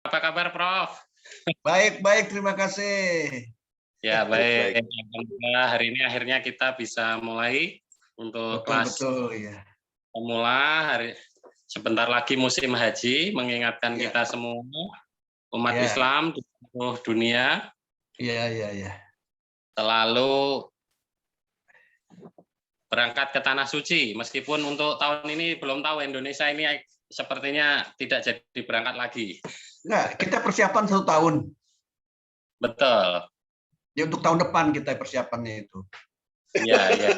Apa kabar, Prof? Baik, baik, terima kasih. Ya, baik. Alhamdulillah, hari ini akhirnya kita bisa mulai untuk kelas Betul, ya. pemula. Sebentar lagi musim haji, mengingatkan Ya. kita semua, umat Ya. Islam di seluruh dunia, Iya. selalu berangkat ke Tanah Suci. Meskipun untuk tahun ini belum tahu, Indonesia ini sepertinya tidak jadi berangkat lagi. Nah, kita persiapan 1 tahun. Betul. Ya, untuk tahun depan kita persiapannya itu. Iya.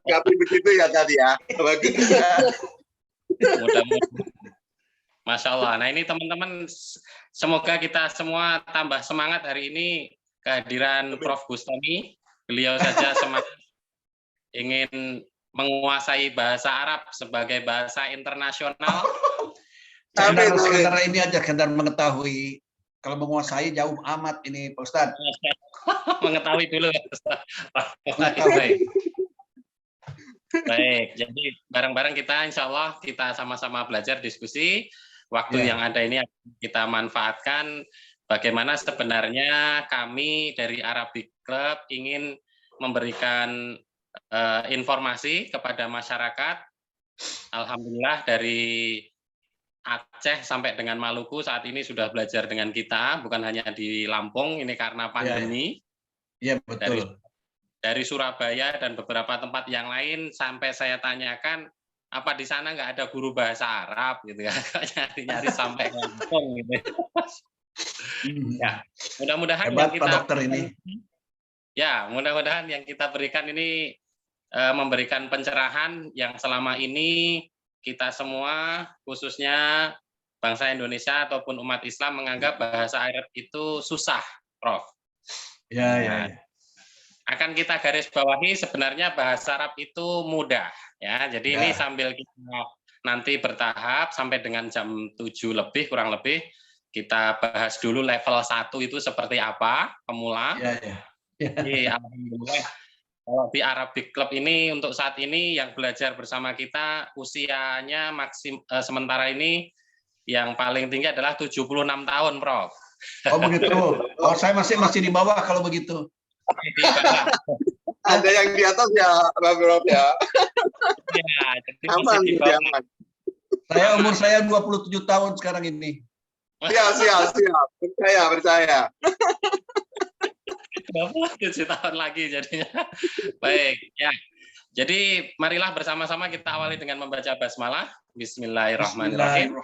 Tapi begitu ya tadi ya. Mudah-mudahan. Masya Allah. Nah, ini teman-teman, semoga kita semua tambah semangat hari ini kehadiran Prof. Bustami. Beliau saja semangat ingin menguasai bahasa Arab sebagai bahasa internasional. Sekedar ini aja, sekedar mengetahui. Kalau menguasai jauh amat ini, Pak Ustadz. Mengetahui dulu. Baik, jadi bareng-bareng kita insya Allah kita sama-sama belajar diskusi. Waktu yang ada ini kita manfaatkan bagaimana sebenarnya kami dari Arabic Club ingin memberikan informasi kepada masyarakat. Alhamdulillah dari Aceh sampai dengan Maluku saat ini sudah belajar dengan kita, bukan hanya di Lampung, ini karena pandemi. Iya, betul. Dari Surabaya dan beberapa tempat yang lain sampai saya tanyakan apa di sana nggak ada guru bahasa Arab gitu ya, nyari sampai Lampung gitu. Ya, mudah-mudahan yang kita dokter ini. Ya, mudah-mudahan yang kita berikan ini memberikan pencerahan yang selama ini kita semua khususnya bangsa Indonesia ataupun umat Islam menganggap bahasa Arab itu susah, Prof. Ya. Akan kita garis bawahi sebenarnya bahasa Arab itu mudah ya. Jadi ini sambil kita nanti bertahap sampai dengan jam 7 lebih kurang lebih kita bahas dulu level 1 itu seperti apa pemula. Jadi alhamdulillah kalau di Arabic Club ini untuk saat ini yang belajar bersama kita usianya sementara ini yang paling tinggi adalah 76 tahun, Prof. Oh begitu. Oh saya masih di bawah kalau begitu. Ada yang di atas ya, Prof ya. Ya, jadi aman, aman. Umur saya 27 tahun sekarang ini. Siap. Percaya. 27 tahun lagi jadinya. Baik, ya. Jadi marilah bersama-sama kita awali dengan membaca basmalah. Bismillahirrahmanirrahim.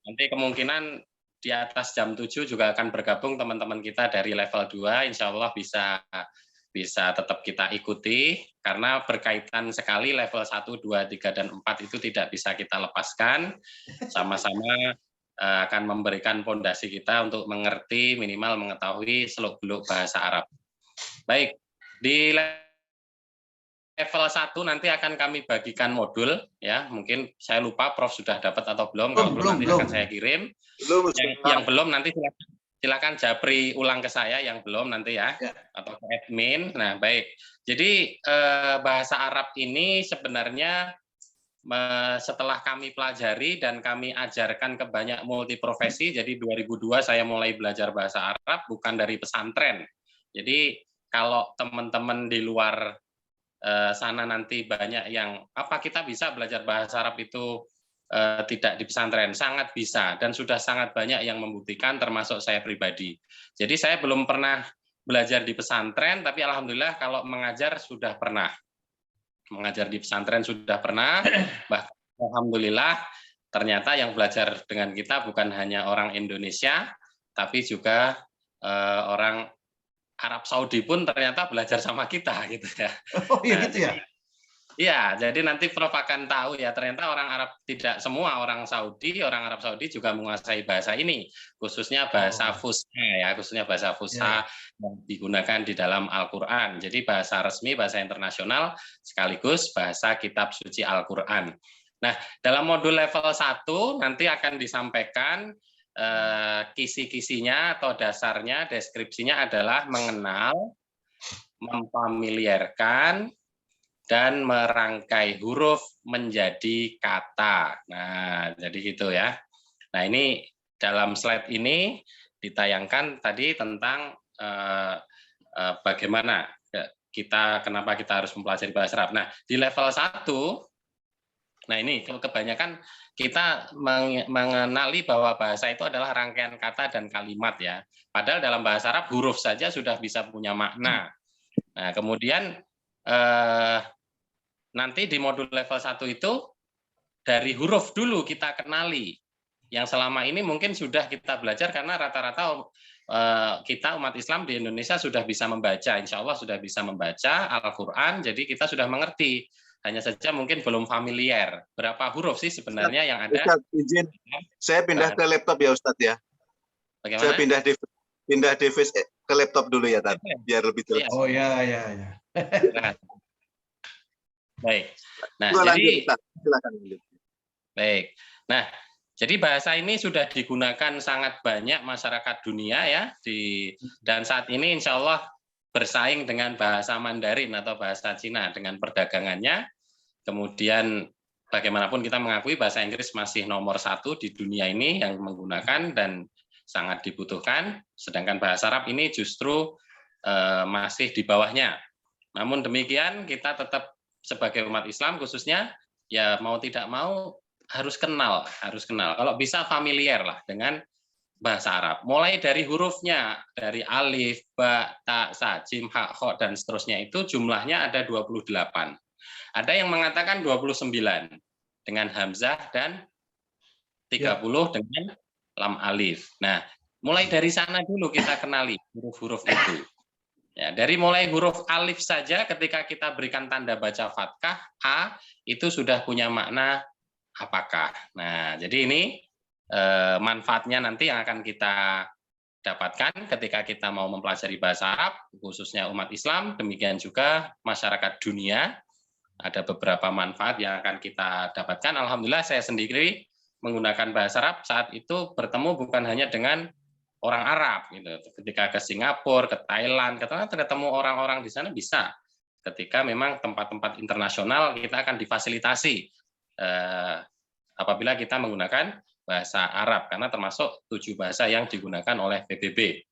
Nanti kemungkinan di atas jam 7 juga akan bergabung teman-teman kita dari level 2, insya Allah bisa tetap kita ikuti, karena berkaitan sekali level 1, 2, 3, dan 4 itu tidak bisa kita lepaskan, sama-sama akan memberikan fondasi kita untuk mengerti, minimal mengetahui seluk-beluk bahasa Arab. Baik, di level 1 nanti akan kami bagikan modul, ya. Mungkin saya lupa Prof sudah dapat atau belum. Kalau belum nanti akan saya kirim. Yang belum nanti silakan japri ulang ke saya yang belum nanti ya, atau ke admin. Nah, baik. Jadi bahasa Arab ini sebenarnya setelah kami pelajari dan kami ajarkan ke banyak multiprofesi, jadi 2002 saya mulai belajar bahasa Arab, bukan dari pesantren. Jadi kalau teman-teman di luar sana nanti banyak yang apa kita bisa belajar bahasa Arab itu tidak di pesantren, sangat bisa dan sudah sangat banyak yang membuktikan termasuk saya pribadi. Jadi saya belum pernah belajar di pesantren, tapi alhamdulillah kalau mengajar sudah pernah. Mengajar di pesantren sudah pernah, bahkan alhamdulillah ternyata yang belajar dengan kita bukan hanya orang Indonesia, tapi juga orang Arab Saudi pun ternyata belajar sama kita gitu ya. Oh iya gitu ya? Iya, jadi nanti Prof akan tahu ya, ternyata orang Arab, tidak semua orang Arab Saudi juga menguasai bahasa ini, khususnya bahasa Fusha ya, khususnya bahasa Fusha yang digunakan di dalam Al-Qur'an. Jadi bahasa resmi, bahasa internasional sekaligus bahasa kitab suci Al-Qur'an. Nah, dalam modul level 1 nanti akan disampaikan kisi-kisinya atau dasarnya, deskripsinya adalah mengenal, memfamiliarkan, dan merangkai huruf menjadi kata. Nah, jadi gitu ya. Nah, ini dalam slide ini ditayangkan tadi tentang bagaimana kenapa kita harus mempelajari bahasa Arab. Nah, di level 1, nah ini kebanyakan kita mengenali bahwa bahasa itu adalah rangkaian kata dan kalimat ya. Padahal dalam bahasa Arab huruf saja sudah bisa punya makna. Nah, kemudian nanti di modul level 1 itu dari huruf dulu kita kenali. Yang selama ini mungkin sudah kita belajar karena rata-rata kita umat Islam di Indonesia sudah bisa membaca, insya Allah sudah bisa membaca Al-Quran, jadi kita sudah mengerti. Hanya saja mungkin belum familiar. Berapa huruf sih sebenarnya yang ada? Ustaz, izin, saya pindah ke laptop ya Ustadz ya. Bagaimana? Saya pindah device ke laptop dulu ya tadi, biar lebih jelas. Oh ya. Baik. Nah, jadi silakan. Baik. Nah, jadi bahasa ini sudah digunakan sangat banyak masyarakat dunia ya dan saat ini insya Allah bersaing dengan bahasa Mandarin atau bahasa Cina dengan perdagangannya. Kemudian bagaimanapun kita mengakui bahasa Inggris masih nomor 1 di dunia ini yang menggunakan dan sangat dibutuhkan, sedangkan bahasa Arab ini justru masih di bawahnya. Namun demikian kita tetap sebagai umat Islam khususnya ya mau tidak mau harus kenal. Kalau bisa familiar lah dengan bahasa Arab. Mulai dari hurufnya, dari alif, ba, ta, sa, jim, ha, kho, dan seterusnya itu jumlahnya ada 28. Ada yang mengatakan 29 dengan hamzah dan 30 dengan lam alif. Nah, mulai dari sana dulu kita kenali huruf-huruf itu. Ya, dari mulai huruf alif saja ketika kita berikan tanda baca fathah, A, itu sudah punya makna apakah. Nah, jadi ini manfaatnya nanti yang akan kita dapatkan ketika kita mau mempelajari bahasa Arab, khususnya umat Islam, demikian juga masyarakat dunia. Ada beberapa manfaat yang akan kita dapatkan. Alhamdulillah saya sendiri menggunakan bahasa Arab saat itu bertemu bukan hanya dengan orang Arab gitu. Ketika ke Singapura, ke Thailand, ketemu orang-orang di sana bisa. Ketika memang tempat-tempat internasional kita akan difasilitasi apabila kita menggunakan bahasa Arab karena termasuk 7 bahasa yang digunakan oleh PBB.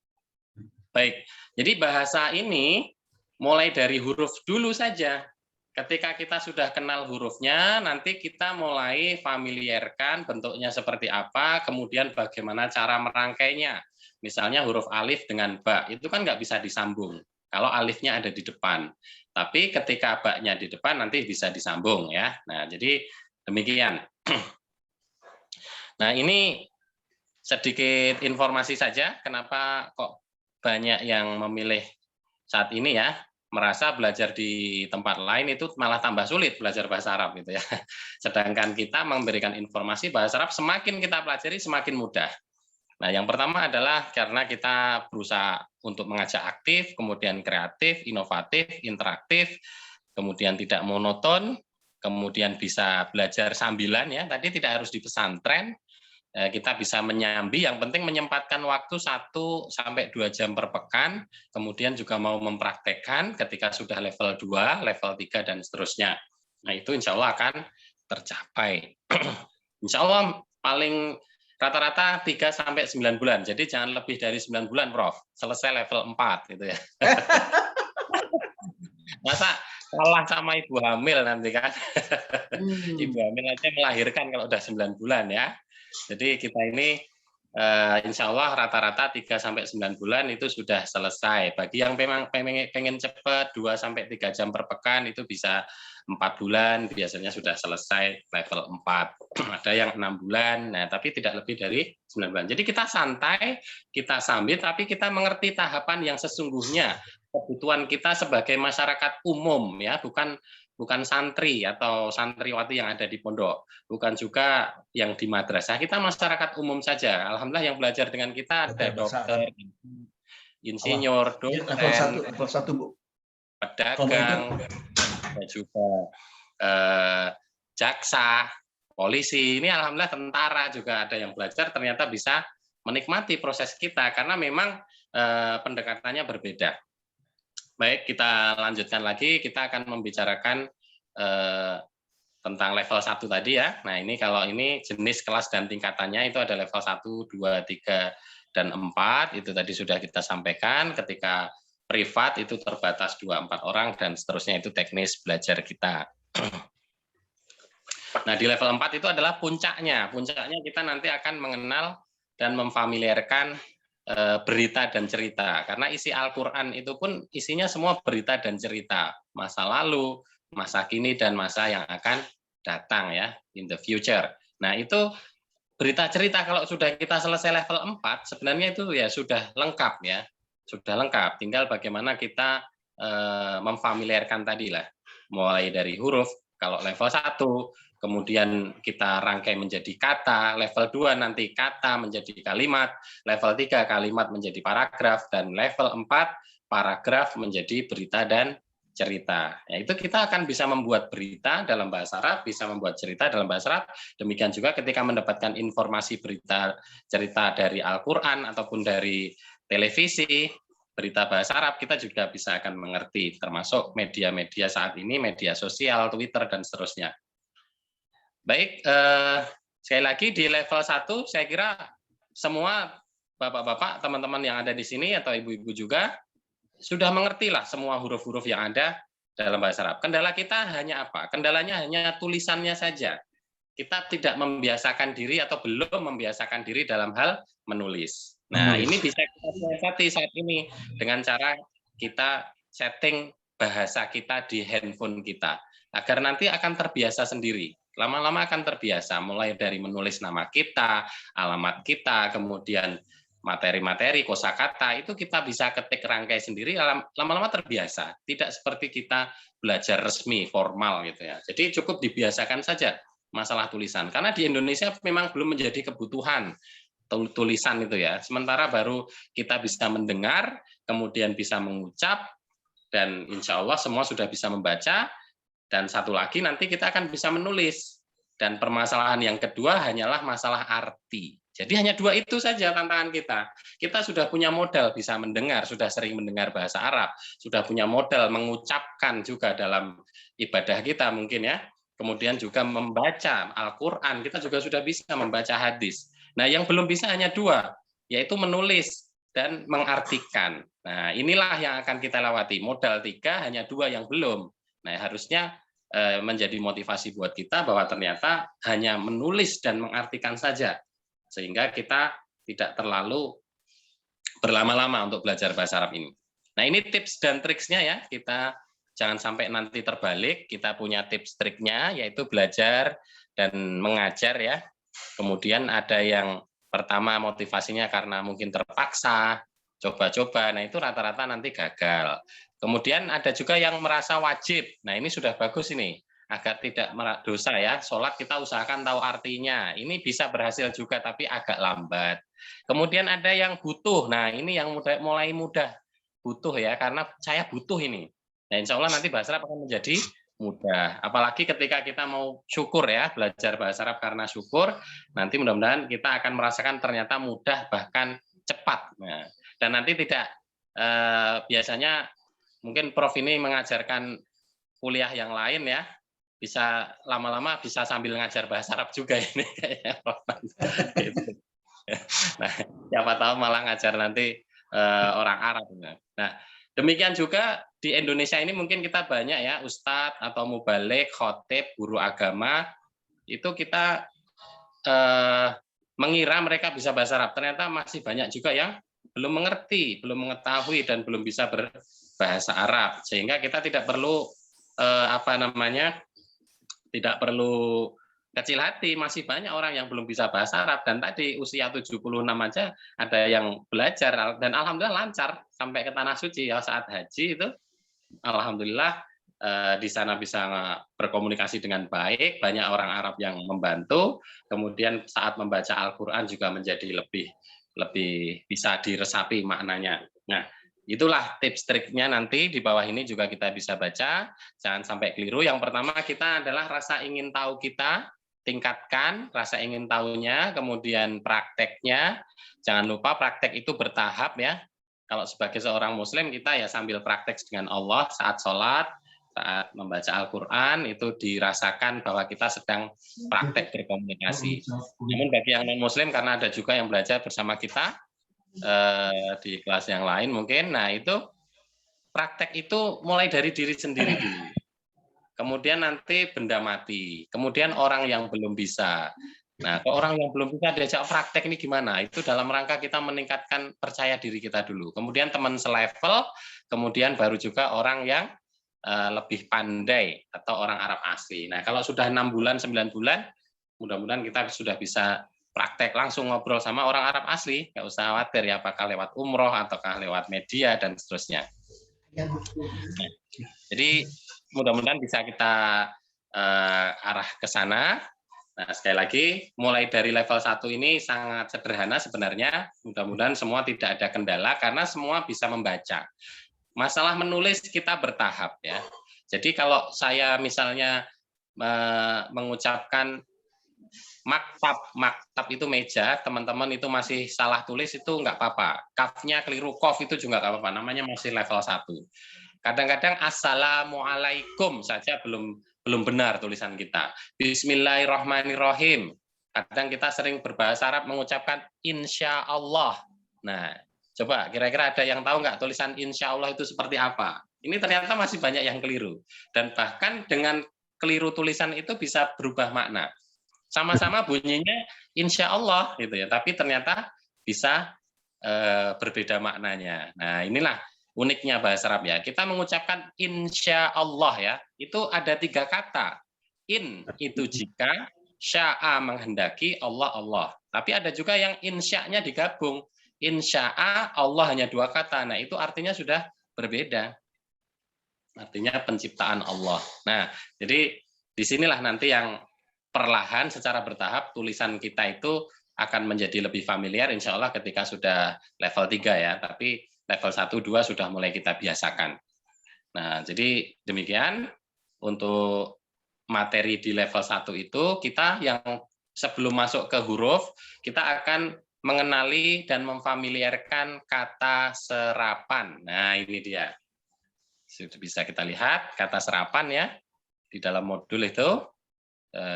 Baik, jadi bahasa ini mulai dari huruf dulu saja. Ketika kita sudah kenal hurufnya, nanti kita mulai familiarkan bentuknya seperti apa, kemudian bagaimana cara merangkainya. Misalnya huruf alif dengan ba, itu kan nggak bisa disambung. Kalau alifnya ada di depan. Tapi ketika ba-nya di depan, nanti bisa disambung ya. Nah, jadi demikian. Nah, ini sedikit informasi saja kenapa kok banyak yang memilih saat ini ya merasa belajar di tempat lain itu malah tambah sulit belajar bahasa Arab gitu ya. Sedangkan kita memberikan informasi bahasa Arab semakin kita pelajari semakin mudah. Nah, yang pertama adalah karena kita berusaha untuk mengajak aktif, kemudian kreatif, inovatif, interaktif, kemudian tidak monoton, kemudian bisa belajar sambilan ya. Tadi tidak harus di pesantren. Kita bisa menyambi, yang penting menyempatkan waktu 1-2 jam per pekan, kemudian juga mau mempraktekkan ketika sudah level 2, level 3, dan seterusnya. Nah, itu insya Allah akan tercapai. Insya Allah paling rata-rata 3-9 bulan, jadi jangan lebih dari 9 bulan, Prof. Selesai level 4, gitu ya. Masa kalah sama ibu hamil nanti kan? Ibu hamil aja melahirkan kalau udah 9 bulan ya. Jadi kita ini insya Allah rata-rata 3-9 bulan itu sudah selesai. Bagi yang memang pengen cepat 2-3 jam per pekan itu bisa 4 bulan, biasanya sudah selesai level 4. Ada yang 6 bulan, nah tapi tidak lebih dari 9 bulan. Jadi kita santai, kita sambil, tapi kita mengerti tahapan yang sesungguhnya kebutuhan kita sebagai masyarakat umum ya, bukan santri atau santriwati yang ada di pondok, bukan juga yang di madrasah. Kita masyarakat umum saja. Alhamdulillah yang belajar dengan kita ada dokter, insinyur, dosen, level 1, Bu. pedagang, dan juga jaksa, polisi. Ini alhamdulillah tentara juga ada yang belajar, ternyata bisa menikmati proses kita karena memang pendekatannya berbeda. Baik, kita lanjutkan lagi. Kita akan membicarakan tentang level 1 tadi ya. Nah, ini kalau ini jenis kelas dan tingkatannya itu ada level 1, 2, 3, dan 4. Itu tadi sudah kita sampaikan. Ketika privat itu terbatas 2-4 orang, dan seterusnya itu teknis belajar kita. Nah, di level 4 itu adalah puncaknya. Puncaknya kita nanti akan mengenal dan memfamiliarkan berita dan cerita. Karena isi Al-Quran itu pun isinya semua berita dan cerita. Masa lalu, masa kini, dan masa yang akan datang ya, in the future. Nah, itu berita cerita kalau sudah kita selesai level 4, sebenarnya itu ya sudah lengkap ya. Sudah lengkap. Tinggal bagaimana kita memfamiliarkan tadi lah. Mulai dari huruf, kalau level 1, kemudian kita rangkai menjadi kata, level 2 nanti kata menjadi kalimat, level 3 kalimat menjadi paragraf, dan level 4 paragraf menjadi berita dan cerita. Ya, itu kita akan bisa membuat berita dalam bahasa Arab, bisa membuat cerita dalam bahasa Arab. Demikian juga ketika mendapatkan informasi berita cerita dari Al-Quran ataupun dari televisi, berita bahasa Arab, kita juga bisa akan mengerti, termasuk media-media saat ini, media sosial, Twitter, dan seterusnya. Baik, sekali lagi di level 1 saya kira semua bapak-bapak, teman-teman yang ada di sini atau ibu-ibu juga sudah mengertilah semua huruf-huruf yang ada dalam bahasa Arab. Kendala kita hanya apa? Kendalanya hanya tulisannya saja. Kita tidak membiasakan diri atau belum membiasakan diri dalam hal menulis. Nah, ini bisa kita siasati saat ini dengan cara kita setting bahasa kita di handphone kita agar nanti akan terbiasa sendiri. Lama-lama akan terbiasa, mulai dari menulis nama kita, alamat kita, kemudian materi-materi, kosakata, itu kita bisa ketik rangkai sendiri, lama-lama terbiasa. Tidak seperti kita belajar resmi, formal gitu ya. Jadi cukup dibiasakan saja masalah tulisan. Karena di Indonesia memang belum menjadi kebutuhan tulisan itu ya. Sementara baru kita bisa mendengar, kemudian bisa mengucap, dan insya Allah semua sudah bisa membaca. Dan satu lagi nanti kita akan bisa menulis. Dan permasalahan yang kedua hanyalah masalah arti. Jadi hanya 2 itu saja tantangan kita. Kita sudah punya modal bisa mendengar, sudah sering mendengar bahasa Arab, sudah punya modal mengucapkan juga dalam ibadah kita mungkin ya. Kemudian juga membaca Al-Quran, kita juga sudah bisa membaca hadis. Nah, yang belum bisa hanya 2, yaitu menulis dan mengartikan. Nah, inilah yang akan kita lewati. Modal 3, hanya 2 yang belum. Nah, harusnya menjadi motivasi buat kita bahwa ternyata hanya menulis dan mengartikan saja, sehingga kita tidak terlalu berlama-lama untuk belajar bahasa Arab ini. Nah, ini tips dan triksnya ya, kita jangan sampai nanti terbalik. Kita punya tips triknya, yaitu belajar dan mengajar ya. Kemudian ada yang pertama motivasinya karena mungkin terpaksa, coba-coba, nah itu rata-rata nanti gagal. Kemudian ada juga yang merasa wajib. Nah, ini sudah bagus ini. Agar tidak dosa ya, sholat kita usahakan tahu artinya. Ini bisa berhasil juga, tapi agak lambat. Kemudian ada yang butuh. Nah, ini yang mulai mudah. Butuh ya, karena saya butuh ini. Nah, insya Allah nanti bahasa Arab akan menjadi mudah. Apalagi ketika kita mau syukur ya, belajar bahasa Arab karena syukur, nanti mudah-mudahan kita akan merasakan ternyata mudah, bahkan cepat. Nah, dan nanti tidak biasanya mungkin Prof ini mengajarkan kuliah yang lain ya, bisa lama-lama bisa sambil ngajar bahasa Arab juga ini kayaknya Prof. Nah, siapa tahu malah ngajar nanti orang Arab. Nah, demikian juga di Indonesia ini mungkin kita banyak ya, ustadz atau mubalik, khotib, guru agama, itu kita mengira mereka bisa bahasa Arab. Ternyata masih banyak juga yang belum mengerti, belum mengetahui, dan belum bisa berbahasa Arab. Sehingga kita tidak perlu tidak perlu kecil hati, masih banyak orang yang belum bisa bahasa Arab. Dan tadi usia 76 aja ada yang belajar, dan alhamdulillah lancar sampai ke tanah suci ya, saat haji itu alhamdulillah di sana bisa berkomunikasi dengan baik, banyak orang Arab yang membantu, kemudian saat membaca Al-Quran juga menjadi lebih bisa diresapi maknanya. Nah, itulah tips triknya, nanti di bawah ini juga kita bisa baca, jangan sampai keliru. Yang pertama kita adalah rasa ingin tahu kita, tingkatkan rasa ingin tahunya, kemudian prakteknya, jangan lupa praktek itu bertahap ya. Kalau sebagai seorang muslim kita ya sambil praktek dengan Allah saat sholat, saat membaca Al-Quran itu dirasakan bahwa kita sedang praktek berkomunikasi. Namun bagi yang non-Muslim, karena ada juga yang belajar bersama kita di kelas yang lain mungkin, nah itu praktek itu mulai dari diri sendiri dulu. Kemudian nanti benda mati, kemudian orang yang belum bisa. Nah, kalau orang yang belum bisa diajak praktek ini gimana? Itu dalam rangka kita meningkatkan percaya diri kita dulu. Kemudian teman selevel, kemudian baru juga orang yang lebih pandai atau orang Arab asli. Nah, kalau sudah 6 bulan, 9 bulan, mudah-mudahan kita sudah bisa praktek langsung ngobrol sama orang Arab asli. Nggak usah khawatir ya, apakah lewat umroh ataukah lewat media dan seterusnya. Nah, jadi mudah-mudahan bisa kita arah ke sana. Nah, sekali lagi, mulai dari level 1 ini sangat sederhana sebenarnya. Mudah-mudahan semua tidak ada kendala karena semua bisa membaca. Masalah menulis kita bertahap ya. Jadi kalau saya misalnya mengucapkan maktab itu meja, teman-teman itu masih salah tulis itu nggak apa-apa. Kafnya keliru, kof itu juga nggak apa-apa. Namanya masih level 1. Kadang-kadang assalamualaikum saja belum benar tulisan kita. Bismillahirrahmanirrahim. Kadang kita sering berbahasa Arab mengucapkan insya Allah. Nah, coba kira-kira ada yang tahu nggak tulisan insya Allah itu seperti apa? Ini ternyata masih banyak yang keliru. Dan bahkan dengan keliru tulisan itu bisa berubah makna. Sama-sama bunyinya insya Allah gitu ya, tapi ternyata bisa berbeda maknanya. Nah, inilah uniknya bahasa Arab ya. Kita mengucapkan insya Allah ya, itu ada 3 kata. In itu jika, sya'a menghendaki, Allah. Tapi ada juga yang insya-nya digabung. Insya'a Allah hanya 2 kata. Nah, itu artinya sudah berbeda. Artinya penciptaan Allah. Nah, jadi disinilah nanti yang perlahan secara bertahap tulisan kita itu akan menjadi lebih familiar insya Allah ketika sudah level 3 ya. Tapi level 1, 2 sudah mulai kita biasakan. Nah, jadi demikian untuk materi di level 1 itu kita yang sebelum masuk ke huruf, kita akan mengenali dan memfamiliarkan kata serapan. Nah, ini dia. Sudah bisa kita lihat kata serapan ya. Di dalam modul itu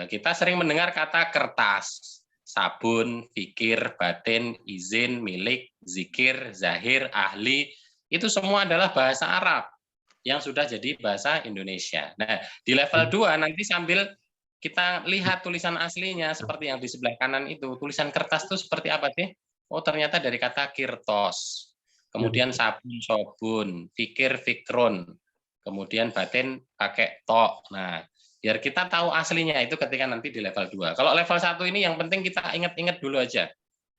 kita sering mendengar kata kertas, sabun, fikir, batin, izin, milik, zikir, zahir, ahli, itu semua adalah bahasa Arab yang sudah jadi bahasa Indonesia. Nah, di level 2 nanti sambil kita lihat tulisan aslinya seperti yang di sebelah kanan itu. Tulisan kertas itu seperti apa sih? Oh, ternyata dari kata kirtos. Kemudian sabun, sobun, fikir, fikrun. Kemudian batin pakai to. Nah, biar kita tahu aslinya itu ketika nanti di level 2. Kalau level 1 ini yang penting kita ingat-ingat dulu aja.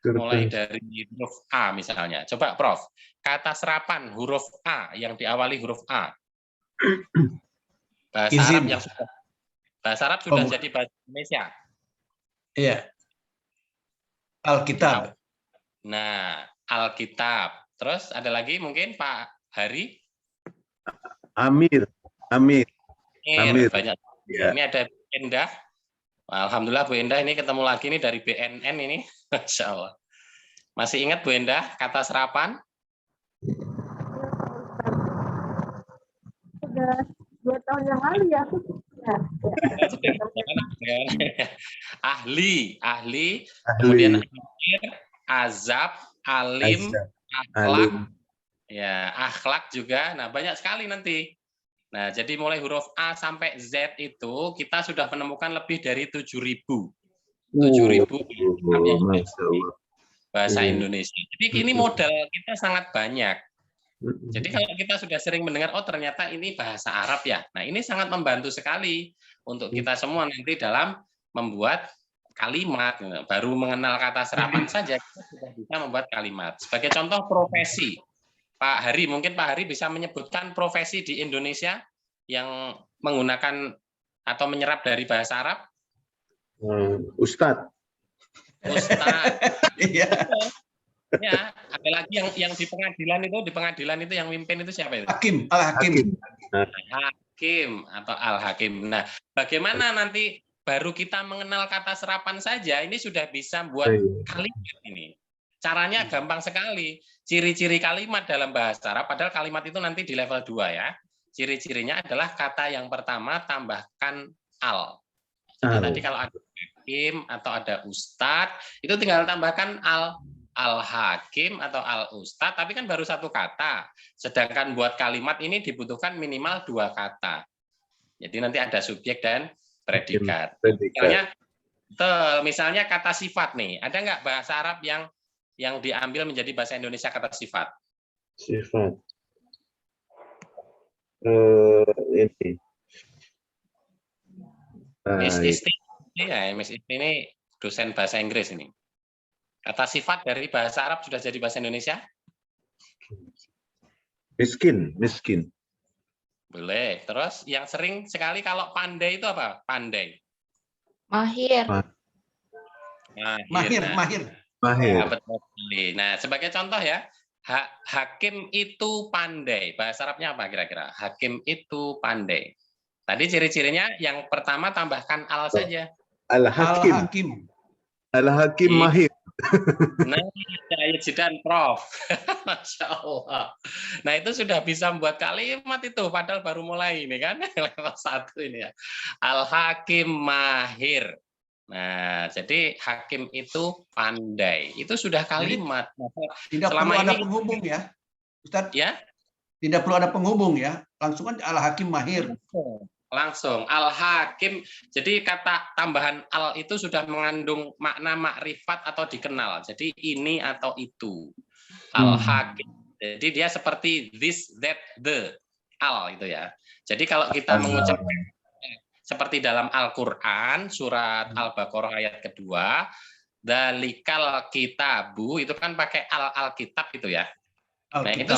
Mulai dari huruf A misalnya. Coba Prof, kata serapan huruf A yang diawali huruf A. Bahasa Arab sudah jadi bahasa Indonesia. Iya. Alkitab. Nah, Alkitab. Terus ada lagi mungkin Pak Hari? Amir. Banyak. Ya. Ini ada Bu Endah. Alhamdulillah Bu Endah ini ketemu lagi nih dari BNN ini. Masya Allah. Masih ingat Bu Endah kata serapan? Sudah 2 tahun yang lalu ya. Ahli. Kemudian akhir, azab, alim, akhlak. Ya, akhlak juga. Nah, banyak sekali nanti. Nah, jadi mulai huruf A sampai Z itu kita sudah menemukan lebih dari 7.000. 7.000 bahasa Indonesia. Jadi ini modal kita sangat banyak. Jadi kalau kita sudah sering mendengar, oh ternyata ini bahasa Arab ya. Nah, ini sangat membantu sekali untuk kita semua nanti dalam membuat kalimat. Baru mengenal kata serapan saja kita sudah bisa membuat kalimat. Sebagai contoh profesi. Pak Hari, mungkin Pak Hari bisa menyebutkan profesi di Indonesia yang menggunakan atau menyerap dari bahasa Arab? Ustadz. Iya. Ya, ada lagi yang di pengadilan itu yang mimpin itu siapa itu? Hakim, Al-Hakim. Hakim atau Al-Hakim. Nah, bagaimana nanti baru kita mengenal kata serapan saja ini sudah bisa buat kalimat ini. Caranya gampang sekali. Ciri-ciri kalimat dalam bahasa Arab, padahal kalimat itu nanti di level 2 ya. ciri-cirinya adalah kata yang pertama tambahkan al. Jadi tadi kalau ada hakim atau ada ustadz, itu tinggal tambahkan al. Al-hakim atau al-ustadz, tapi kan baru satu kata. Sedangkan buat kalimat ini dibutuhkan minimal 2 kata. Jadi nanti ada subjek dan predikat. Misalnya kata sifat nih, ada nggak bahasa Arab yang diambil menjadi bahasa Indonesia kata sifat? Sifat. Ini. Miss Isti, ya, Miss Isti ini dosen bahasa Inggris ini. Kata sifat dari bahasa Arab sudah jadi bahasa Indonesia? Miskin. Boleh. Terus yang sering sekali kalau pandai itu apa? Pandai. Mahir. Mahir. Mahir. Nah, betul sekali. Nah, sebagai contoh ya, hakim itu pandai. Bahasa Arabnya apa kira-kira? Hakim itu pandai. Tadi ciri-cirinya yang pertama tambahkan al saja. Al-hakim. Al-hakim mahir. Nah, ya jidan Prof. Masya Allah. Nah, itu sudah bisa membuat kalimat itu, padahal baru mulai ini kan, level 1 ini ya. Al-hakim mahir. Nah, jadi hakim itu pandai. Itu sudah kalimat. Tidak perlu ada penghubung ya, Ustadz? Ya? Tidak perlu ada penghubung ya, langsung aja al-hakim mahir. Langsung al-hakim. Jadi kata tambahan al itu sudah mengandung makna makrifat atau dikenal. Jadi ini atau itu. Al-hakim. Jadi dia seperti this, that, the. Al itu ya. Jadi kalau kita mengucapkan seperti dalam Al-Qur'an surat Al-Baqarah ayat kedua, dalikal kitabu itu kan pakai al-kitab itu ya. Nah, itu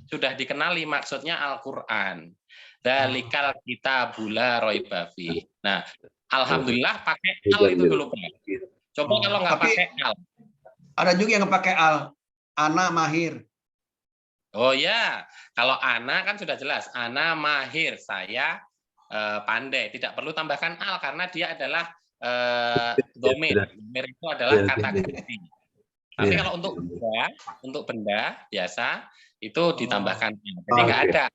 sudah dikenali maksudnya Al-Qur'an. Dalikal kitabu la raiba fi. Nah, alhamdulillah pakai al itu dulu. Coba kalau nggak pakai al. Ada juga yang pakai al. Ana mahir. Oh ya, kalau ana kan sudah jelas. Ana mahir, saya pandai. Tidak perlu tambahkan al karena dia adalah domir. Domir itu adalah kata kunci. Tapi kalau untuk benda biasa itu ditambahkan. Jadi nggak ada.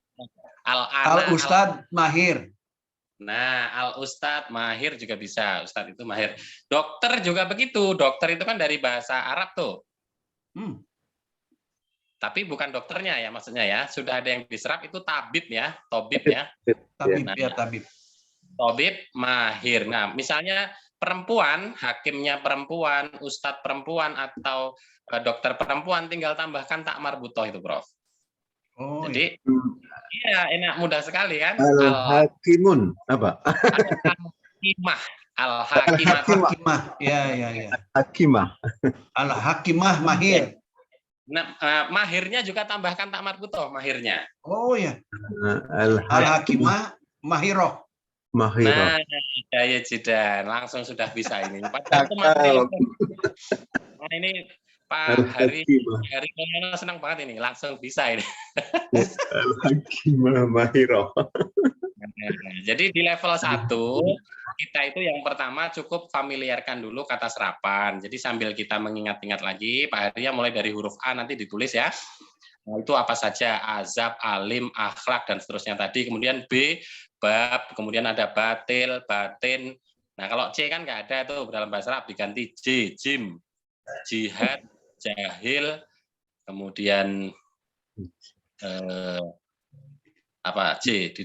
Al-Ustadz mahir. Nah, al-Ustadz mahir juga bisa. Ustadz itu mahir. Dokter juga begitu. Dokter itu kan dari bahasa Arab tuh. Tapi bukan dokternya ya maksudnya ya. Sudah ada yang diserap itu tabib ya. Tabib ya. Tabib. Tabib mahir. Nah, misalnya perempuan, hakimnya perempuan, ustadz perempuan, atau dokter perempuan, tinggal tambahkan tak marbutoh itu, Prof. Oh, jadi iya enak, mudah sekali kan. Al-hakimun apa? Al-hakimah. Al-hakimah. Ya. Hakimah. Al-hakimah mahir. Nah, mahirnya juga tambahkan tak marbutoh mahirnya. Oh ya. Al-hakimah mahiroh. Nah, ya jidan langsung sudah bisa ini. Padahal nah, ini Pak Hari Mulyono senang banget ini, langsung bisa ini. Al-hakimah mahiroh. Jadi di level 1 kita itu yang pertama cukup familiarkan dulu kata serapan. Jadi sambil kita mengingat-ingat lagi, Pak Hari mulai dari huruf A nanti ditulis ya. Nah, itu apa saja, azab, alim, akhlak dan seterusnya tadi. Kemudian B, bab, kemudian ada batil, batin. Nah, kalau C kan nggak ada tuh dalam bahasa Arab, diganti J, jim, jihad, jahil, kemudian apa J,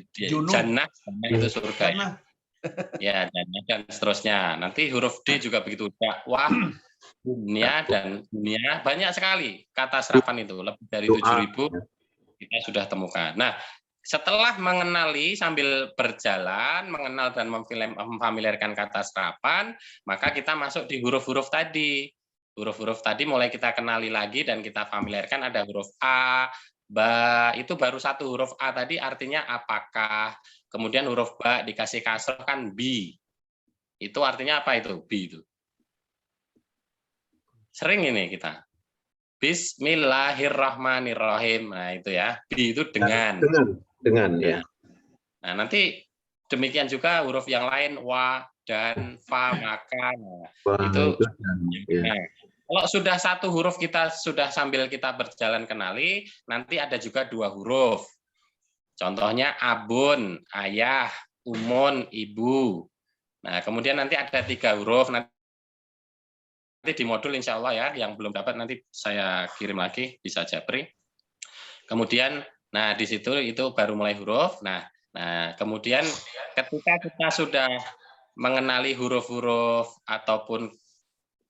jannah itu surga ya, dan seterusnya. Nanti huruf D juga begitu, dakwah, dunia dan dunia, banyak sekali kata serapan itu, lebih dari 7.000 kita sudah temukan. Nah, setelah mengenali sambil berjalan, mengenal dan memfamiliarkan kata serapan, maka kita masuk di huruf-huruf tadi. Huruf-huruf tadi mulai kita kenali lagi dan kita familiarkan. Ada huruf A, ba, itu baru satu huruf A tadi artinya apakah. Kemudian huruf ba dikasih kasroh kan bi. Itu artinya apa itu? Bi itu. Sering ini kita. Bismillahirrahmanirrahim. Nah, itu ya. Bi itu dengan. Dengan ya. Nah, nanti demikian juga huruf yang lain wa dan fa, maka. Nah, itu ya. Kalau sudah satu huruf kita sudah sambil kita berjalan kenali, nanti ada juga 2 huruf. Contohnya abun, ayah, umun, ibu. Nah, kemudian nanti ada 3 huruf. Nanti di modul insya Allah ya, yang belum dapat nanti saya kirim lagi, bisa japri. Kemudian, nah di situ itu baru mulai huruf. Nah, kemudian ketika kita sudah mengenali huruf-huruf ataupun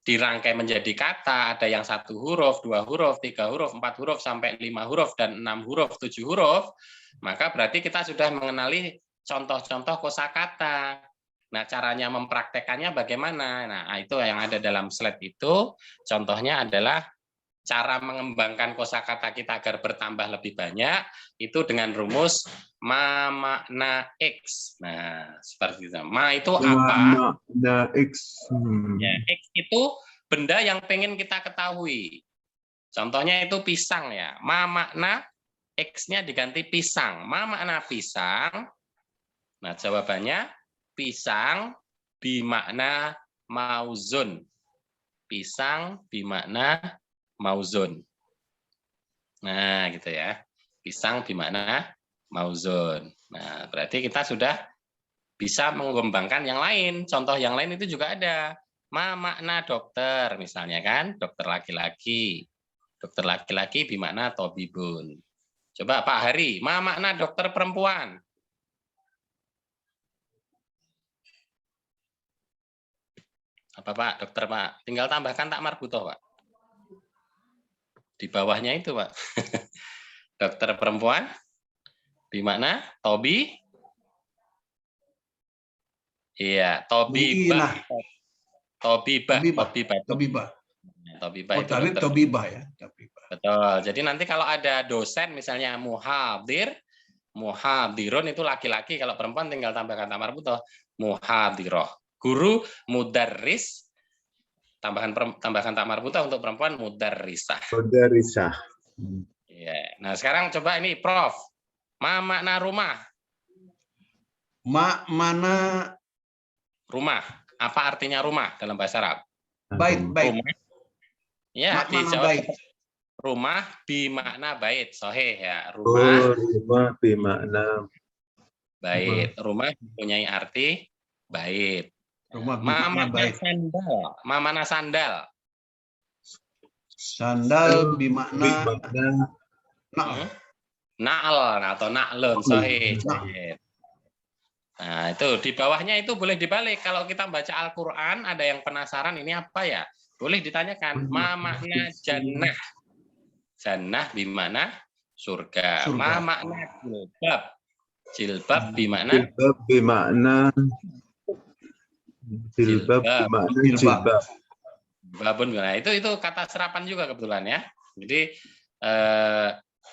dirangkai menjadi kata, ada yang 1 huruf, 2 huruf, 3 huruf, 4 huruf, sampai 5 huruf, dan 6 huruf, 7 huruf, maka berarti kita sudah mengenali contoh-contoh kosakata. Nah, caranya mempraktekannya bagaimana? Nah, itu yang ada dalam slide itu, contohnya adalah cara mengembangkan kosakata kita agar bertambah lebih banyak, itu dengan rumus ma makna X. Nah, seperti itu. Ma itu apa? Makna X. Ya, X itu benda yang pengen kita ketahui. Contohnya itu pisang ya. Ma makna X-nya diganti pisang. Ma makna pisang. Nah, jawabannya pisang bimakna mauzun. Pisang bimakna mauzun. Nah, gitu ya. Pisang bimakna mauzun. Nah, berarti kita sudah bisa mengembangkan yang lain. Contoh yang lain itu juga ada. Ma makna dokter, misalnya kan, dokter laki-laki. Dokter laki-laki bimakna tobibun. Coba Pak Hari, ma makna dokter perempuan. Apa Pak, dokter Pak? Tinggal tambahkan tak marbutoh Pak. Di bawahnya itu Pak. Dokter perempuan, bimakna tobi. Iya, tobibah. Tobibah. Tobibah Oh, itu tadi tobibah ya. Betul. Jadi nanti kalau ada dosen misalnya muhadirun itu laki-laki, kalau perempuan tinggal tambahkan tamar butoh, muhadiroh. Guru mudarris, tambahkan tamar butoh untuk perempuan mudarrisah. Mudarrisah. Ya. Nah, sekarang coba ini Prof. Ma makna rumah? Mana Rumah. Apa artinya rumah dalam bahasa Arab? bait. Rumah. Ya, dijawab. Bait. Rumah bimakna bait. Sahih ya. Rumah. Rumah bimakna bait. Rumah mempunyai arti bait. Rumah bimakna bait. Sandal. Mana sandal? Sandal bimakna na'al atau na'lun. Sahih. Nah, itu di bawahnya itu boleh dibalik. Kalau kita baca Al-Qur'an ada yang penasaran ini apa ya? Boleh ditanyakan, ma makna jannah? Jannah bimakna surga. Ma makna jilbab? Jilbab bimakna? Jilbab bimakna jilbab. Babun. Nah, itu kata serapan juga kebetulan ya. Jadi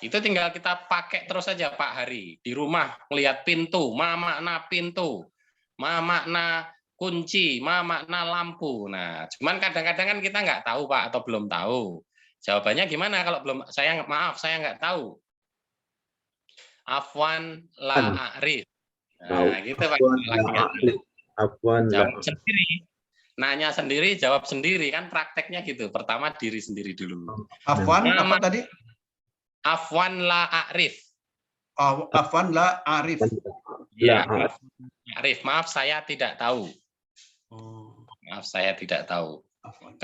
itu tinggal kita pakai terus saja Pak Hari. Di rumah melihat pintu, ma makna pintu, ma makna kunci, ma makna lampu. Nah, cuman kadang-kadang kan kita nggak tahu Pak, atau belum tahu. Jawabannya gimana kalau belum? Saya nggak tahu. Afwan la a'rif. Nah, gitu Pak. Afwan jawab sendiri. Nanya sendiri, jawab sendiri kan prakteknya gitu. Pertama diri sendiri dulu. Afwan apa tadi? Afwan la a'rif. Afwan la arif. Ya, Arif, maaf saya tidak tahu. Maaf saya tidak tahu.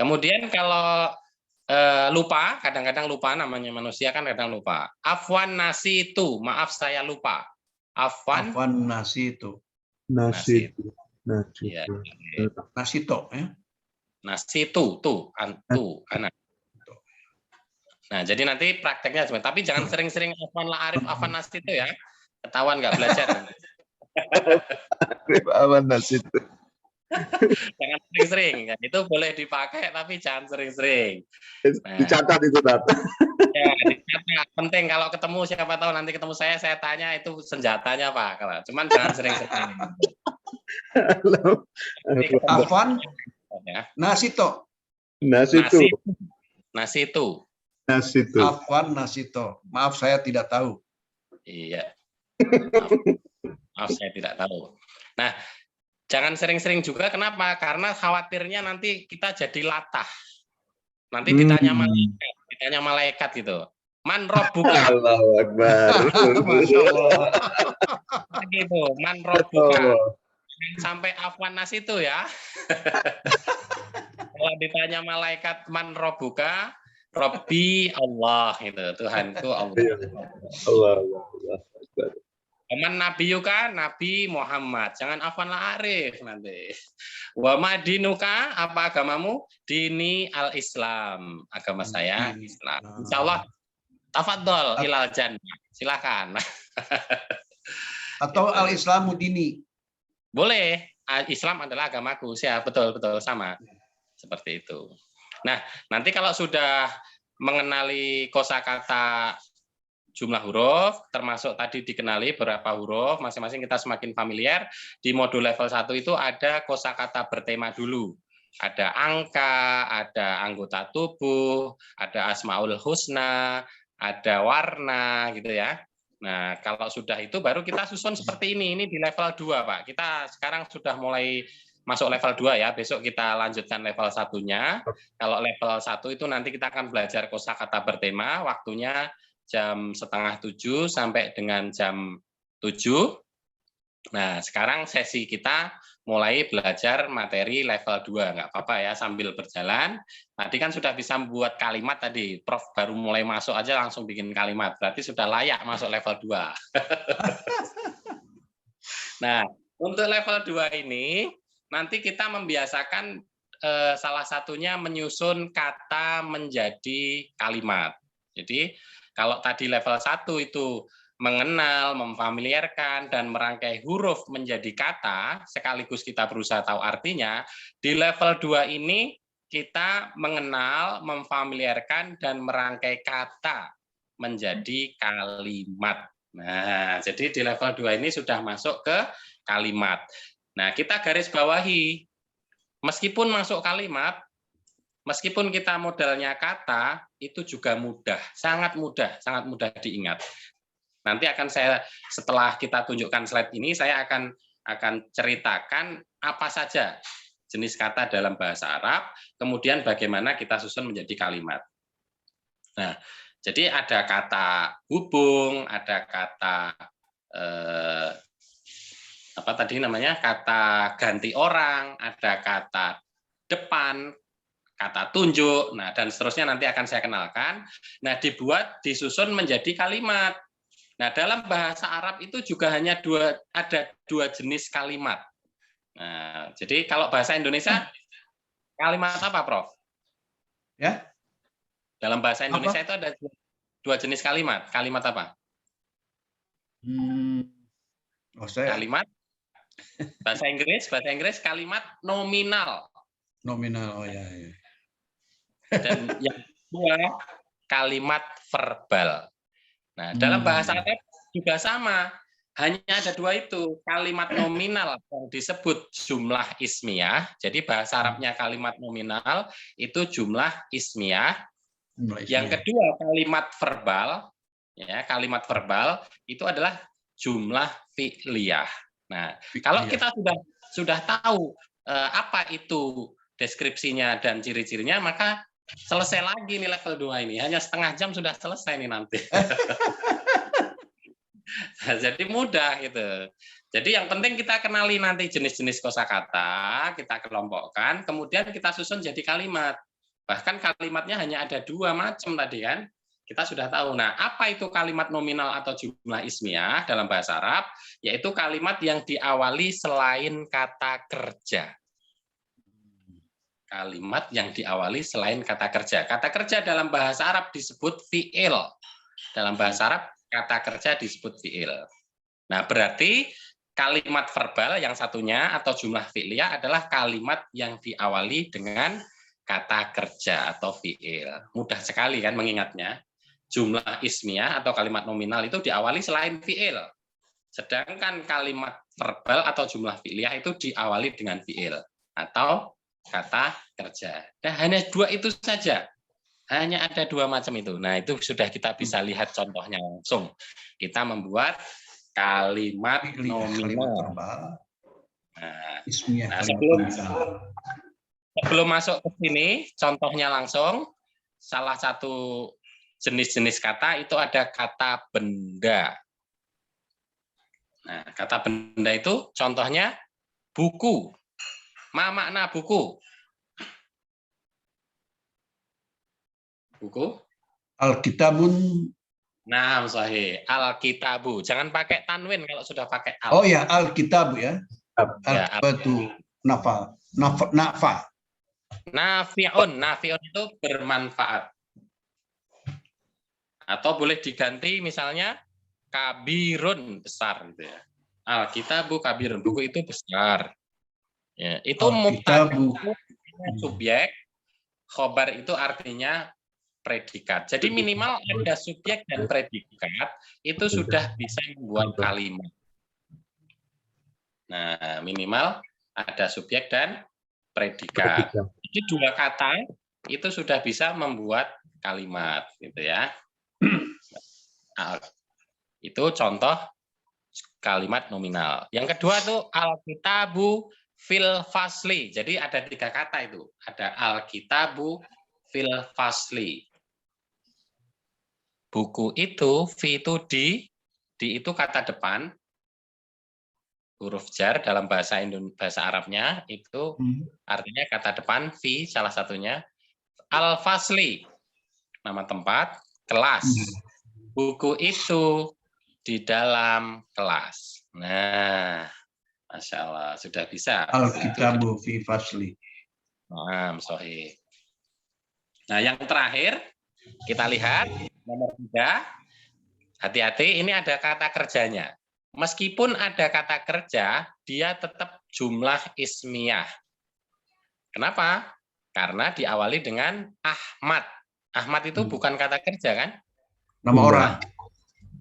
Kemudian kalau lupa, kadang-kadang lupa, namanya manusia kan kadang lupa. Afwan nasi itu, maaf saya lupa. Afwan nasi itu. Nasi to ya. Nasi tuh anak. Nah, jadi nanti prakteknya tapi jangan sering-sering afwan la arif, afwan nasi itu ya. Ketahuan nggak belajar. Afwan nasi itu. Jangan sering-sering. Ya, itu boleh dipakai tapi jangan sering-sering. Nah, dicatat itu Tata. Ya, dicatat. Penting kalau ketemu, siapa tahu nanti ketemu saya tanya itu senjatanya Pak. Cuman jangan sering-sering. Afwan nasi to. Nasi itu. Afwan nasi to. Maaf saya tidak tahu. Iya. Maaf saya tidak tahu. Nah, jangan sering-sering juga. Kenapa? Karena khawatirnya nanti kita jadi latah. Nanti ditanya malaikat gitu. Man rabbuka. Allahu Akbar. Masya Allah. Gitu, man rabbuka. Allah. Sampai afwan nas itu ya. Kalau ditanya malaikat man rabbuka, Robbi Allah itu, Tuhanku Allah. Allah Akbar. Man nabiyuka, Nabi Muhammad. Jangan afwan la arif nanti. Wa madinuka, apa agamamu? Dini al-Islam. Agama saya Islam. Insyaallah tafadhol ilal jannah. Silakan. Atau al-Islamu dini. Boleh. Islam adalah agamaku. Ya, betul sama. Seperti itu. Nah, nanti kalau sudah mengenali kosakata jumlah huruf, termasuk tadi dikenali berapa huruf, masing-masing kita semakin familiar. Di modul level 1 itu ada kosakata bertema dulu. Ada angka, ada anggota tubuh, ada asmaul husna, ada warna, gitu ya. Nah, kalau sudah itu baru kita susun seperti ini. Ini di level 2, Pak. Kita sekarang sudah mulai masuk level 2 ya. Besok kita lanjutkan level 1-nya. Kalau level 1 itu nanti kita akan belajar kosakata bertema, waktunya jam 6:30 sampai dengan jam 7. Nah, sekarang sesi kita mulai belajar materi level 2. Nggak apa-apa ya, sambil berjalan. Tadi kan sudah bisa membuat kalimat tadi. Prof baru mulai masuk aja langsung bikin kalimat. Berarti sudah layak masuk level 2. Nah, untuk level 2 ini, nanti kita membiasakan salah satunya menyusun kata menjadi kalimat. Jadi, kalau tadi level 1 itu mengenal, memfamiliarkan, dan merangkai huruf menjadi kata, sekaligus kita berusaha tahu artinya, di level 2 ini kita mengenal, memfamiliarkan, dan merangkai kata menjadi kalimat. Nah, jadi di level 2 ini sudah masuk ke kalimat. Nah, kita garis bawahi, meskipun masuk kalimat, meskipun kita modalnya kata, itu juga mudah, sangat mudah diingat. Nanti akan saya, setelah kita tunjukkan slide ini, saya akan ceritakan apa saja jenis kata dalam bahasa Arab, kemudian bagaimana kita susun menjadi kalimat. Nah, jadi ada kata hubung, ada kata apa tadi namanya, kata ganti orang, ada kata depan, kata tunjuk, nah dan seterusnya nanti akan saya kenalkan. Nah, disusun menjadi kalimat. Nah, dalam bahasa Arab itu juga hanya ada dua jenis kalimat. Nah, jadi kalau bahasa Indonesia kalimat apa, Prof? Ya. Dalam bahasa Indonesia itu ada dua jenis kalimat. Kalimat apa? Kalimat bahasa Inggris kalimat nominal. Nominal, oh ya. Dan yang kedua kalimat verbal. Nah, dalam bahasa Arab juga sama, hanya ada dua itu, kalimat nominal yang disebut jumlah ismiyah. Jadi bahasa Arabnya kalimat nominal itu jumlah ismiyah. Yang kedua kalimat verbal, ya kalimat verbal itu adalah jumlah fi'liyah. Nah, kalau kita sudah tahu apa itu deskripsinya dan ciri-cirinya, maka selesai lagi nih level 2 ini. Hanya setengah jam sudah selesai nih nanti. Jadi mudah gitu. Jadi yang penting kita kenali nanti jenis-jenis kosakata, kita kelompokkan, kemudian kita susun jadi kalimat. Bahkan kalimatnya hanya ada dua macam tadi kan. Kita sudah tahu. Nah, apa itu kalimat nominal atau jumlah ismiyah dalam bahasa Arab? Yaitu kalimat yang diawali selain kata kerja. Kalimat yang diawali selain kata kerja. Kata kerja dalam bahasa Arab disebut fi'il. Dalam bahasa Arab, kata kerja disebut fi'il. Nah, berarti kalimat verbal yang satunya atau jumlah fi'liyah adalah kalimat yang diawali dengan kata kerja atau fi'il. Mudah sekali kan mengingatnya. Jumlah ismiyah atau kalimat nominal itu diawali selain fi'il. Sedangkan kalimat verbal atau jumlah fi'liyah itu diawali dengan fi'il atau kata kerja. Nah, hanya dua itu saja. Hanya ada dua macam itu. Nah, itu sudah kita bisa lihat contohnya langsung. Kita membuat kalimat nominal. Nah, sebelum masuk ke sini, contohnya langsung, salah satu jenis-jenis kata itu ada kata benda. Nah, kata benda itu contohnya buku. Ma makna buku? Buku? Alkitabun. Nah, sahih. Alkitabu. Jangan pakai tanwin kalau sudah pakai al. Oh ya, Alkitab ya. Ya, Al-Batu nafa. Nafa. Nafi'un. Nafi'un itu bermanfaat. Atau boleh diganti misalnya kabirun, besar gitu ya. Alkitabu kabirun, buku itu besar. Ya, itu mubtada, subjek, khobar itu artinya predikat. Jadi minimal ada subjek dan predikat itu sudah bisa membuat kalimat. Nah, minimal ada subjek dan predikat. Jadi dua kata itu sudah bisa membuat kalimat, gitu ya. Nah, itu contoh kalimat nominal. Yang kedua tuh alkitabu fil fasli. Jadi ada 3 kata itu. Ada alkitabu fil fasli. Buku itu, fi itu di itu kata depan, huruf jar dalam bahasa Arabnya itu artinya kata depan, fi salah satunya. Al fasli, nama tempat, kelas. Buku itu di dalam kelas. Nah, Masya Allah, sudah bisa. Al-Kitabu fi fasli. Nah, sahih. Nah, yang terakhir, kita lihat nomor 3. Hati-hati, ini ada kata kerjanya. Meskipun ada kata kerja, dia tetap jumlah ismiyah. Kenapa? Karena diawali dengan Ahmad. Ahmad itu bukan kata kerja, kan? Nama orang.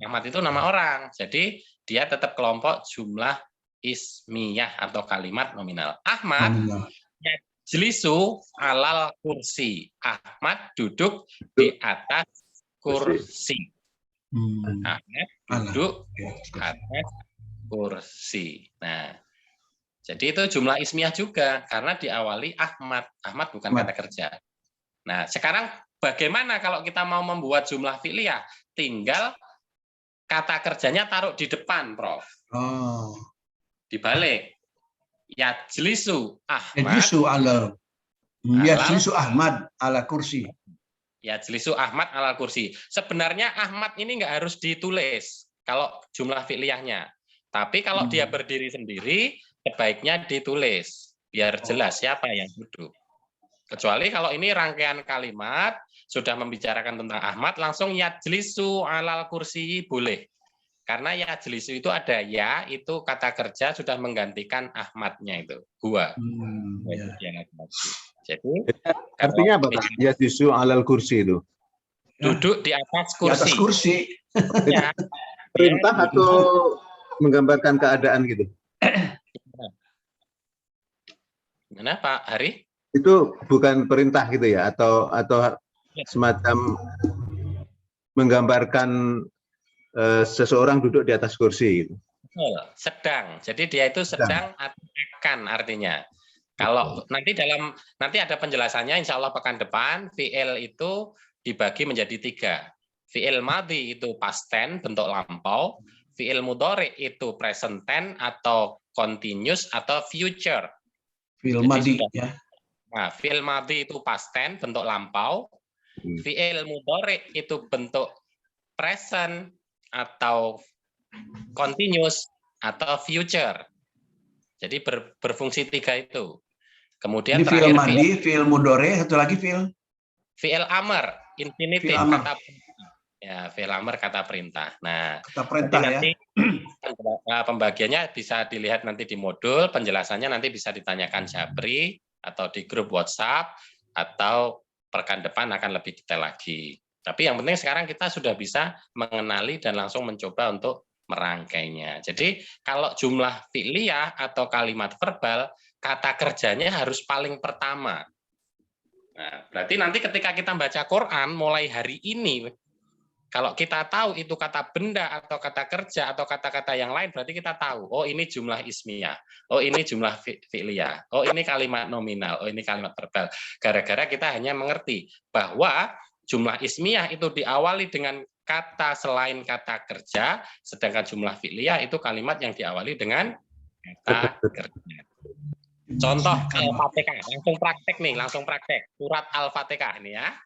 Ahmad itu nama orang. Jadi, dia tetap kelompok jumlah ismiyah atau kalimat nominal. Ahmad yajlisu alal kursi. Ahmad duduk di atas kursi. Ahmad duduk di atas kursi. Nah, jadi itu jumlah ismiyah juga karena diawali Ahmad. Ahmad bukan kata kerja. Nah, sekarang bagaimana kalau kita mau membuat jumlah fi'liyah? Tinggal kata kerjanya taruh di depan, Prof. Oh. Dibalik. Yajlisu Ahmad. Yajlisu Ahmad ala kursi. Yajlisu Ahmad ala kursi. Sebenarnya Ahmad ini nggak harus ditulis kalau jumlah fi'liyahnya. Tapi kalau dia berdiri sendiri, sebaiknya ditulis biar jelas siapa yang duduk. Kecuali kalau ini rangkaian kalimat sudah membicarakan tentang Ahmad, langsung yajlisu alal kursi boleh. Karena yajlisu itu ada ya, itu kata kerja sudah menggantikan Ahmadnya itu. Gua. Jadi artinya apa? Yajlisu alal kursi itu. Duduk di atas kursi. Di atas kursi. Ya. Perintah atau menggambarkan keadaan gitu? Gimana Pak Hari? Itu bukan perintah gitu ya, atau semacam menggambarkan seseorang duduk di atas kursi gitu. Sedang. Jadi dia itu sedang atau akan artinya. Kalau nanti ada penjelasannya insya Allah pekan depan, fi'il itu dibagi menjadi 3. Fi'il madhi itu past tense bentuk lampau, fi'il mudhari itu present tense atau continuous atau future. Fi'il madhi ya. Nah, fi'il madhi itu past tense bentuk lampau, fi'il mudhari itu bentuk present atau continuous atau future. Jadi berfungsi 3 itu. Kemudian ini fi'il madhi, fi'il mudhari, satu lagi fi'il amr, infinitif kata ya, fi'il amr kata perintah. Nah, kata perintah nanti pembagiannya bisa dilihat nanti di modul, penjelasannya nanti bisa ditanyakan Jabri atau di grup WhatsApp atau pekan depan akan lebih detail lagi. Tapi yang penting sekarang kita sudah bisa mengenali dan langsung mencoba untuk merangkainya. Jadi kalau jumlah fi'liyah atau kalimat verbal, kata kerjanya harus paling pertama. Nah, berarti nanti ketika kita baca Quran mulai hari ini, kalau kita tahu itu kata benda atau kata kerja atau kata-kata yang lain, berarti kita tahu, oh ini jumlah ismiyah, oh ini jumlah fi'liyah, oh ini kalimat nominal, oh ini kalimat verbal. Gara-gara kita hanya mengerti bahwa jumlah ismiyah itu diawali dengan kata selain kata kerja, sedangkan jumlah fi'liyah itu kalimat yang diawali dengan kata kerja. Contoh Al-Fatihah, langsung praktek nih, langsung praktek. Surat Al-Fatihah ini ya.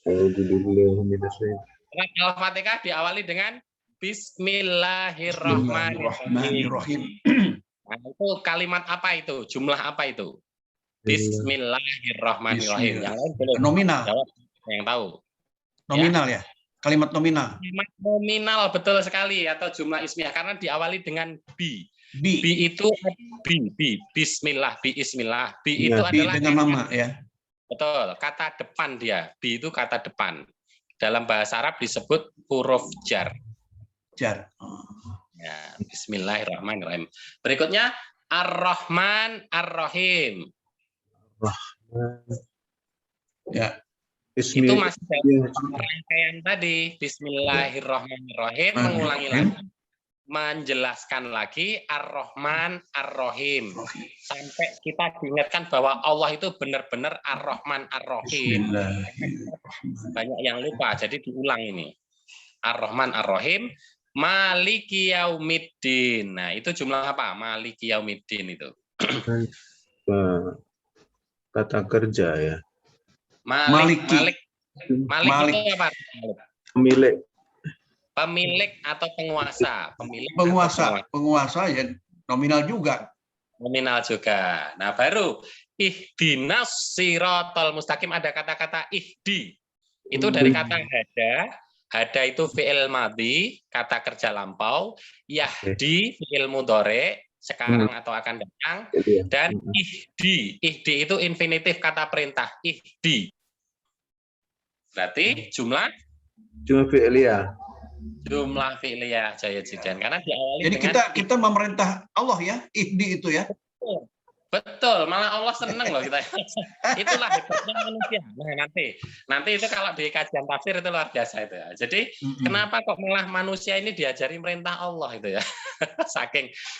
Surat Al-Fatihah diawali dengan Bismillahirrahmanirrahim. Nah, itu kalimat apa itu? Jumlah apa itu? Bismillahirrahmanirrahim. Yang lain belum nominal. jawab, yang tahu. Nominal ya? Kalimat nominal. Kalimat nominal betul sekali, atau jumlah ismiyah karena diawali dengan bi. Bi. Bi itu bismillah, bismillah. Bi itu Bi adalah dengan nama ya. Betul, kata depan dia. Bi itu kata depan. Dalam bahasa Arab disebut huruf jar. Jar. Ya, bismillahirrahmanirrahim. Berikutnya Ar-Rahman Ar-Rahim. Ya. Itu masih dalam rangkaian tadi. Bismillahirrahmanirrahim, mengulangi lagi. Menjelaskan lagi Ar-Rahman Ar-Rahim. Sampai kita diingatkan bahwa Allah itu benar-benar Ar-Rahman Ar-Rahim. Banyak yang lupa, jadi diulang ini. Ar-Rahman Ar-Rahim, Maliki Yaumiddin. Nah, itu jumlah apa? Maliki Yaumiddin itu. Kata kerja ya. Malik itu apa? Pemilik. Pemilik atau penguasa? Penguasa ya nominal juga. Nominal juga. Nah, baru ihdinas siratal mustaqim, ada kata-kata ihdi. Itu dari kata hada. Hada itu fi'il madhi, kata kerja lampau. Yahdi fi'il mudhari, sekarang atau akan datang. Dan ihdi. Ihdi itu infinitif kata perintah. Ihdi. Berarti jumlah fi'liyah. Jumlah fi'liyah, Jaya Jidan. Karena diawali jadi dengan kita memerintah Allah ya, ihdi itu ya. Betul, malah Allah seneng loh kita. Itulah hebatnya manusia. Nah, nanti itu kalau di kajian tafsir itu luar biasa itu ya. Jadi kenapa kok malah manusia ini diajari merintah Allah itu ya?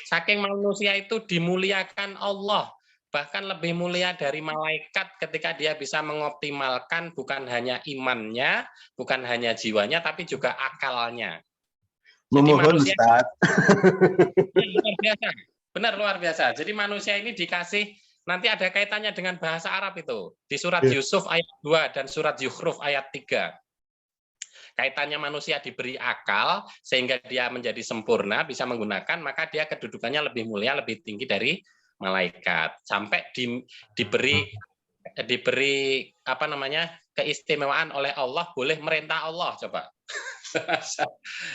saking manusia itu dimuliakan Allah, bahkan lebih mulia dari malaikat ketika dia bisa mengoptimalkan bukan hanya imannya, bukan hanya jiwanya, tapi juga akalnya. Jadi Memohon manusia Ustaz. luar biasa. Benar, luar biasa. Jadi manusia ini dikasih, nanti ada kaitannya dengan bahasa Arab itu. Di surat Yusuf ayat 2 dan surat Yukhruf ayat 3. Kaitannya manusia diberi akal, sehingga dia menjadi sempurna, bisa menggunakan, maka dia kedudukannya lebih mulia, lebih tinggi dari malaikat. Sampai diberi apa namanya, keistimewaan oleh Allah, boleh merintah Allah. Coba.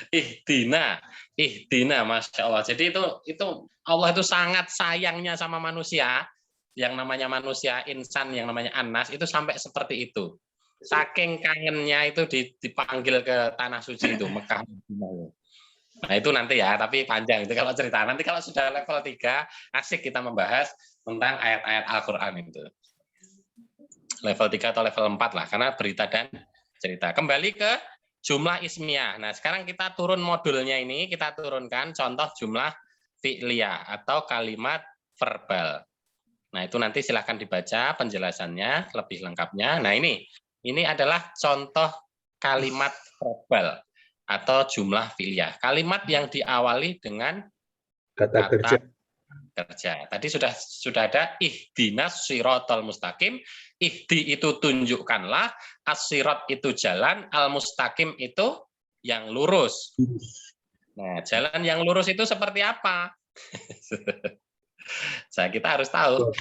Ihdina, masya Allah. Jadi itu Allah itu sangat sayangnya sama manusia, yang namanya manusia insan, yang namanya anas, itu sampai seperti itu. Saking kangennya itu dipanggil ke tanah suci itu, Mekah. Nah itu nanti ya, tapi panjang itu kalau cerita. Nanti kalau sudah level 3, asik kita membahas tentang ayat-ayat Al-Quran itu. Level 3 atau level 4 lah, karena berita dan cerita. Kembali ke jumlah ismiyah. Nah, sekarang kita turun modulnya ini, kita turunkan contoh jumlah fi'liyah atau kalimat verbal. Nah, itu nanti silahkan dibaca penjelasannya lebih lengkapnya. Nah, ini adalah contoh kalimat verbal atau jumlah fi'liyah. Kalimat yang diawali dengan Kata kerja. Tadi sudah ada ihdinas siratal mustaqim. Ihdi itu tunjukkanlah, as-sirat itu jalan, al-mustaqim itu yang lurus. Nah, jalan yang lurus itu seperti apa? Kita harus tahu.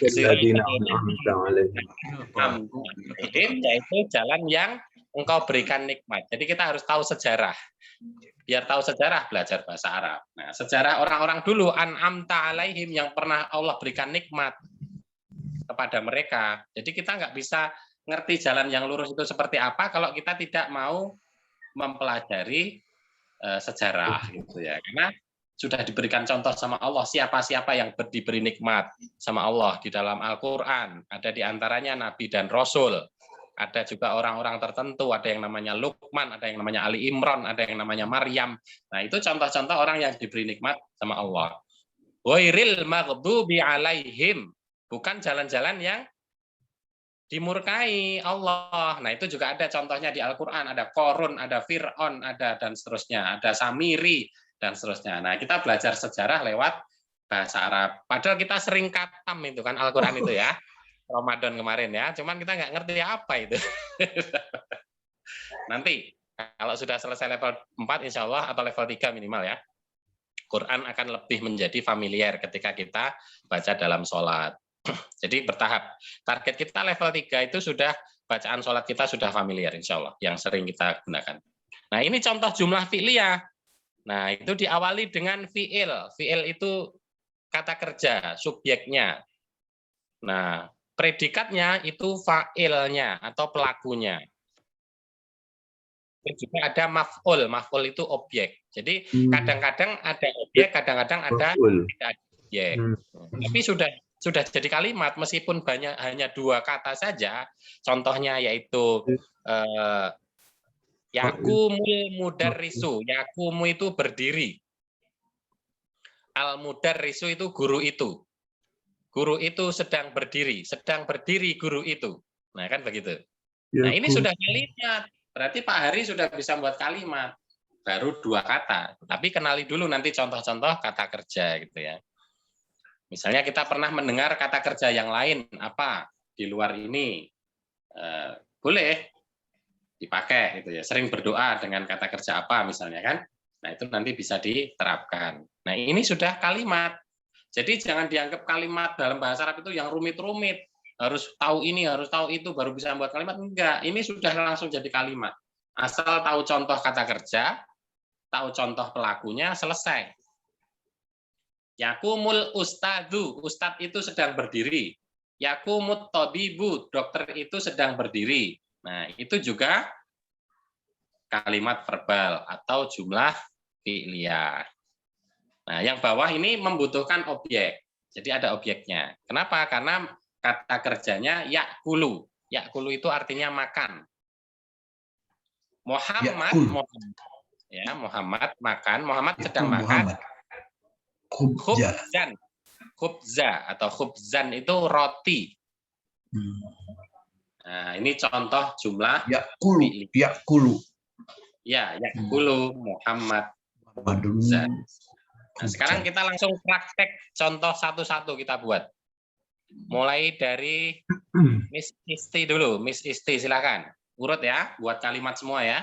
Yaitu jalan yang engkau berikan nikmat. Jadi kita harus tahu sejarah. Biar tahu sejarah, belajar bahasa Arab. Nah, sejarah orang-orang dulu, an'amta alaihim, yang pernah Allah berikan nikmat kepada mereka. Jadi kita nggak bisa ngerti jalan yang lurus itu seperti apa kalau kita tidak mau mempelajari sejarah gitu ya. Karena sudah diberikan contoh sama Allah siapa-siapa yang diberi nikmat sama Allah di dalam Al-Qur'an. Ada di antaranya nabi dan rasul. Ada juga orang-orang tertentu, ada yang namanya Luqman, ada yang namanya Ali Imran, ada yang namanya Maryam. Nah, itu contoh-contoh orang yang diberi nikmat sama Allah. Ghairil maghdubi alaihim, bukan jalan-jalan yang dimurkai Allah. Nah, itu juga ada contohnya di Al-Qur'an, ada Qarun, ada Fir'aun, ada dan seterusnya, ada Samiri dan seterusnya. Nah, kita belajar sejarah lewat bahasa Arab. Padahal kita sering katam itu kan Al-Qur'an itu ya. Ramadan kemarin ya, cuman kita nggak ngerti apa itu. Nanti kalau sudah selesai level 4 insya Allah atau level 3 minimal ya, Quran akan lebih menjadi familiar ketika kita baca dalam sholat. Jadi bertahap. Target kita level 3 itu sudah bacaan sholat kita sudah familiar insya Allah, yang sering kita gunakan. Nah ini contoh jumlah fi'liyah. Nah itu diawali dengan fi'il. Fi'il itu kata kerja, subjeknya. Nah predikatnya itu fa'ilnya atau pelakunya. Juga ada maf'ul. Maf'ul itu objek. Jadi kadang-kadang ada objek, kadang-kadang ada tidak objek. Tapi sudah jadi kalimat meskipun hanya 2 kata saja. Contohnya yaitu yakumul mudarrisu. Yakumu itu berdiri. Al mudarrisu itu guru itu. Guru itu sedang berdiri guru itu. Nah, kan begitu. Nah, ini sudah kalimat. Berarti Pak Hari sudah bisa buat kalimat. Baru 2 kata. Tapi kenali dulu nanti contoh-contoh kata kerja gitu ya. Misalnya kita pernah mendengar kata kerja yang lain apa di luar ini. Boleh dipakai gitu ya. Sering berdoa dengan kata kerja apa misalnya kan. Nah, itu nanti bisa diterapkan. Nah, ini sudah kalimat. Jadi jangan dianggap kalimat dalam bahasa Arab itu yang rumit-rumit. Harus tahu ini, harus tahu itu, baru bisa membuat kalimat. Enggak, ini sudah langsung jadi kalimat. Asal tahu contoh kata kerja, tahu contoh pelakunya, selesai. Yakumul ustadzu, ustadz itu sedang berdiri. Yakumut tobibu, dokter itu sedang berdiri. Nah, itu juga kalimat verbal atau jumlah fi'liyah. Nah, yang bawah ini membutuhkan objek. Jadi ada objeknya. Kenapa? Karena kata kerjanya yakulu. Yakulu itu artinya makan. Muhammad makan. Muhammad sedang makan. Khubzan. Khubza atau khubzan itu roti. Nah, ini contoh jumlah yakulu. Ya, yakulu Muhammad khubzan. Nah, sekarang kita langsung praktek contoh satu-satu kita buat. Mulai dari Miss Isti dulu. Miss Isti silakan. Urut ya, buat kalimat semua ya.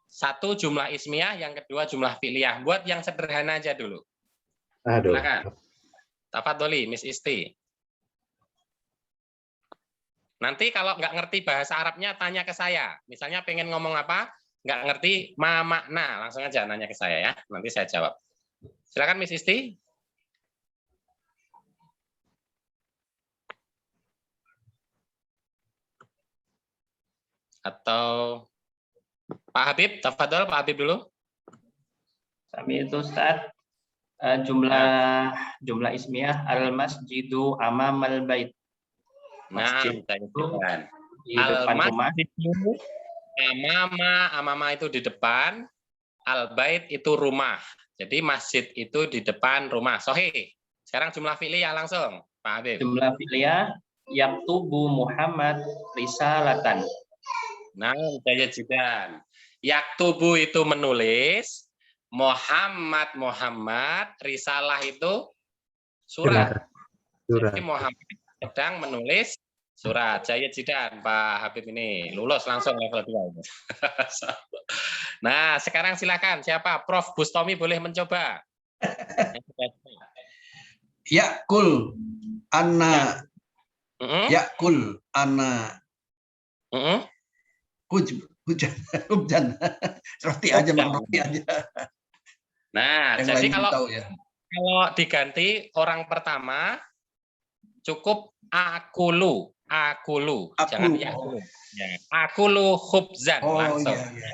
1 jumlah ismiyah, yang kedua jumlah fi'liyah. Buat yang sederhana aja dulu. Silakan. Tafadholi Miss Isti. Nanti kalau nggak ngerti bahasa Arabnya tanya ke saya. Misalnya pengen ngomong apa, nggak ngerti ma makna, langsung aja nanya ke saya ya. Nanti saya jawab. Silakan Miss Isti. Atau Pak Habib, tafadhol Pak Habib dulu. Kami itu Ustaz, jumlah ismiyah al-masjidu amamal bait. Masjid itu di depan rumah. Amama itu di depan, al-bait itu rumah. Jadi masjid itu di depan rumah. Sahih. Sekarang jumlah fi'liyah langsung, Pak Habib. Jumlah fi'liyah yaktubu Muhammad risalatan. Nah, saya jidan. Yaktubu itu menulis, Muhammad risalah itu surat. Jadi Muhammad sedang menulis surat. Jaya jidan Pak Habib ini lulus langsung level 2 ini. Nah, sekarang silakan siapa? Prof Bustomi boleh mencoba. Yakul anna. Yakul anna. Hujan. Roti aja, roti aja. Nah, yang jadi kalau diganti orang pertama cukup akulu. Jangan yakulu. Ya. Akulu khubzan langsung. Iya.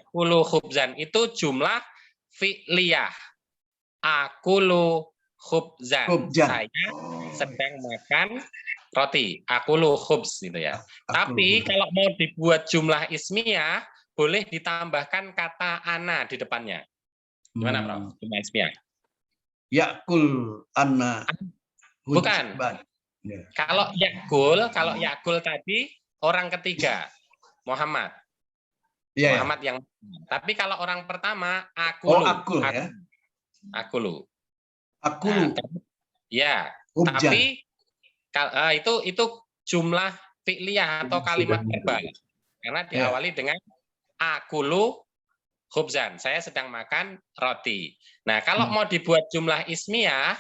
Akulu khubzan itu jumlah fi'liyah. Akulu khubzan. Saya sedang makan roti. Akulu khubz gitu ya. Tapi kalau mau dibuat jumlah ismiyah boleh ditambahkan kata ana di depannya. Gimana, Prof? Jumlah ismiyah. Yakul anna. Bukan. Ya. Kalau Yakul tadi orang ketiga, Muhammad. Iya, ya. Muhammad yang. Tapi kalau orang pertama, Oh, Akulu. akul ya. Akulu. Akulu. Nah, ya, Hubjan. tapi itu jumlah fi'liyah atau kalimat verbal. Karena diawali dengan akulu khubzan. Saya sedang makan roti. Nah, kalau mau dibuat jumlah ismiyah,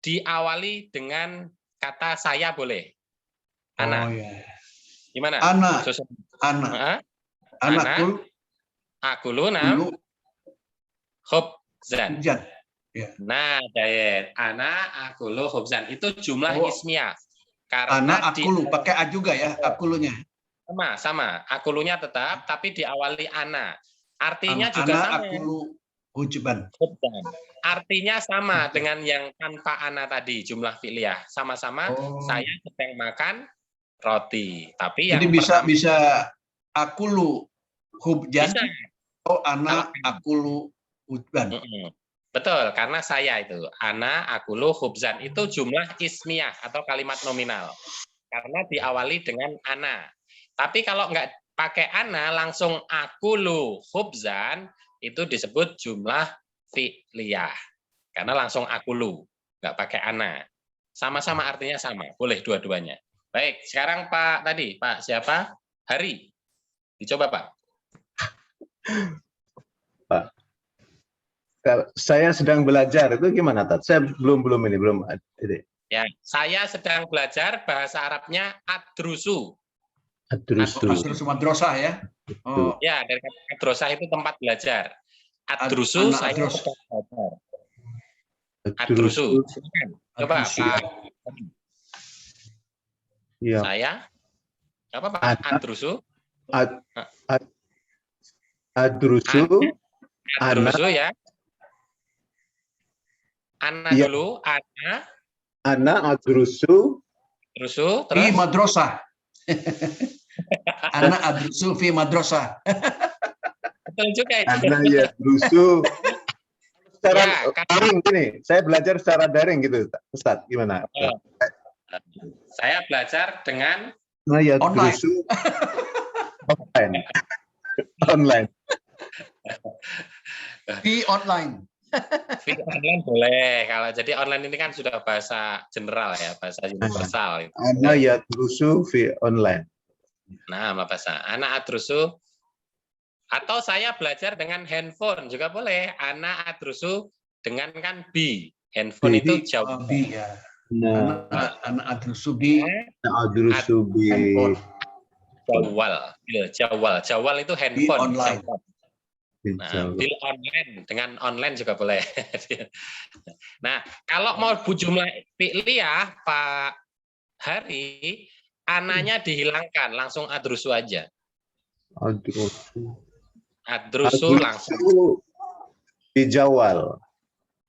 diawali dengan kata saya boleh. Ana. Oh, ya. Gimana? Ana. Susun. Ana. Ana. Anakul. Akulu nam. Khubzan. Hubjan. Ya. Nah, Dayet. Ana akulu khubzan. Itu jumlah ismiyah. Karena Ana akulu. Pakai a juga ya, akulunya. Sama. Akulunya tetap, tapi diawali ana. Artinya juga sama. Ana akulu hujban. Artinya sama dengan yang tanpa ana tadi, jumlah fi'liyah. Sama-sama saya sedang makan roti. Tapi yang jadi bisa akulu hubjan. Bisa. Oh, ana akulu hujban. Betul, karena saya itu. Ana akulu hubzan. Itu jumlah ismiyah atau kalimat nominal. Karena diawali dengan ana. Tapi kalau nggak pakai ana, langsung akulu hubzan, itu disebut jumlah fi'liyah. Karena langsung akulu, nggak pakai ana. Sama-sama artinya sama, boleh dua-duanya. Baik, sekarang Pak siapa? Hari. Dicoba Pak. Pak, saya sedang belajar, itu gimana Tat? Saya belum ini. Ya, saya sedang belajar bahasa Arabnya adrusu. Adrusu madrasah ya. Oh. Ya, dari kata madrasah itu tempat belajar. Adrusu saya sedang belajar. Adrusu. Coba Pak. Ya. Saya apa Pak? Adrusu. Adrusu. Adrusu ya. Ana ya. Dulu. Ana adrusu. Adrusu. Fi Terus. madrasah. Ana adrusu fi madrasah. Betul juga itu. Ana ya adrusu. Secara daring gini, saya belajar secara daring gitu, Ustaz. Gimana? Saya belajar dengan online. Online. Di online. Online boleh. Kalau jadi online ini kan sudah bahasa general ya, bahasa universal. Ana ya adrusu fi online. Nah, bahasa ana adrusu. Atau saya belajar dengan handphone juga boleh. Ana adrusu dengan kan bi. Handphone itu jauh. Bi ya. Nah, ana adrusu bi. Adrusu bi. Jawal itu handphone. Online. Nah, bil online dengan online juga boleh. Nah, kalau mau jumlah fi'liyah Pak Hari, ananya dihilangkan, langsung adrusu aja. Adrusu langsung. Dijawal.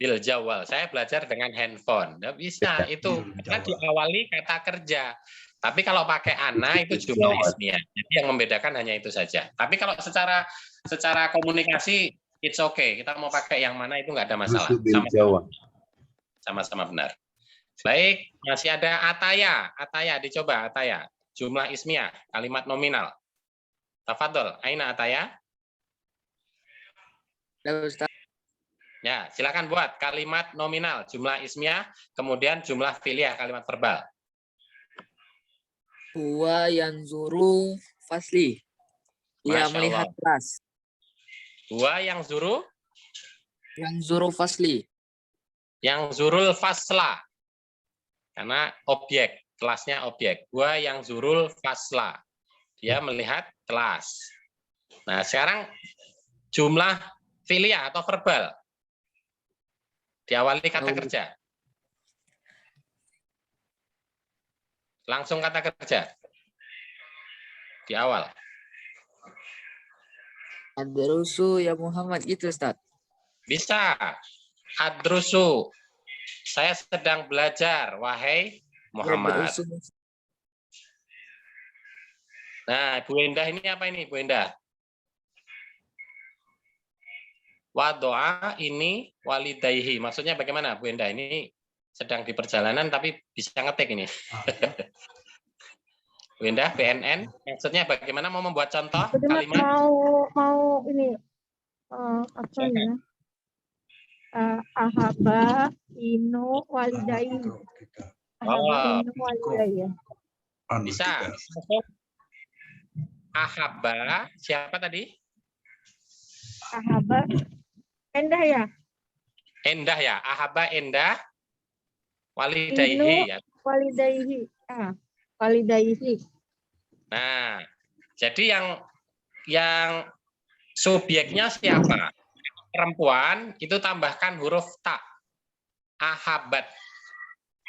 Bil jawal. Saya belajar dengan handphone. Nggak bisa itu karena diawali kata kerja. Tapi kalau pakai ana itu jumlah ismiyah. Jadi yang membedakan hanya itu saja. Tapi kalau secara komunikasi it's okay. Kita mau pakai yang mana itu nggak ada masalah. Sama-sama benar. Baik, masih ada ataya. Ataya dicoba ataya. Jumlah ismiyah, kalimat nominal. Tafadhol, aina ataya? Ya, silakan buat kalimat nominal, jumlah ismiyah, kemudian jumlah fi'liyah, kalimat verbal. Huwa yanzuru fasli. Ia melihat kelas. Huwa yang zuru? Yang zuru fasli. Yang zurul fasla. Karena objek, kelasnya objek. Huwa yang zurul fasla. Dia melihat kelas. Nah, sekarang jumlah fi'liyah atau verbal. Diawali kata kerja. Langsung kata kerja. Di awal. Adrusu ya Muhammad itu, Ustaz. Bisa. Adrusu. Saya sedang belajar, wahai Muhammad. Nah, Bu Endah ini apa ini, Bu Endah? Wadoa ini walidaihi. Maksudnya bagaimana, Bu Endah? Ini sedang di perjalanan tapi bisa ngetik ini. Bu Indah, BNN, maksudnya bagaimana mau membuat contoh kalimat? Mau ini apa ya? Ahaba inu walidai. Ahaba inu walidai ya. Bisa. Ahaba, siapa tadi? Ahaba, Endah ya? Endah ya, Ahaba Endah, walidaihi ya. Walidaihi. Walidaihi. Nah, jadi yang subjeknya siapa? Perempuan itu tambahkan huruf ta. Ahabat.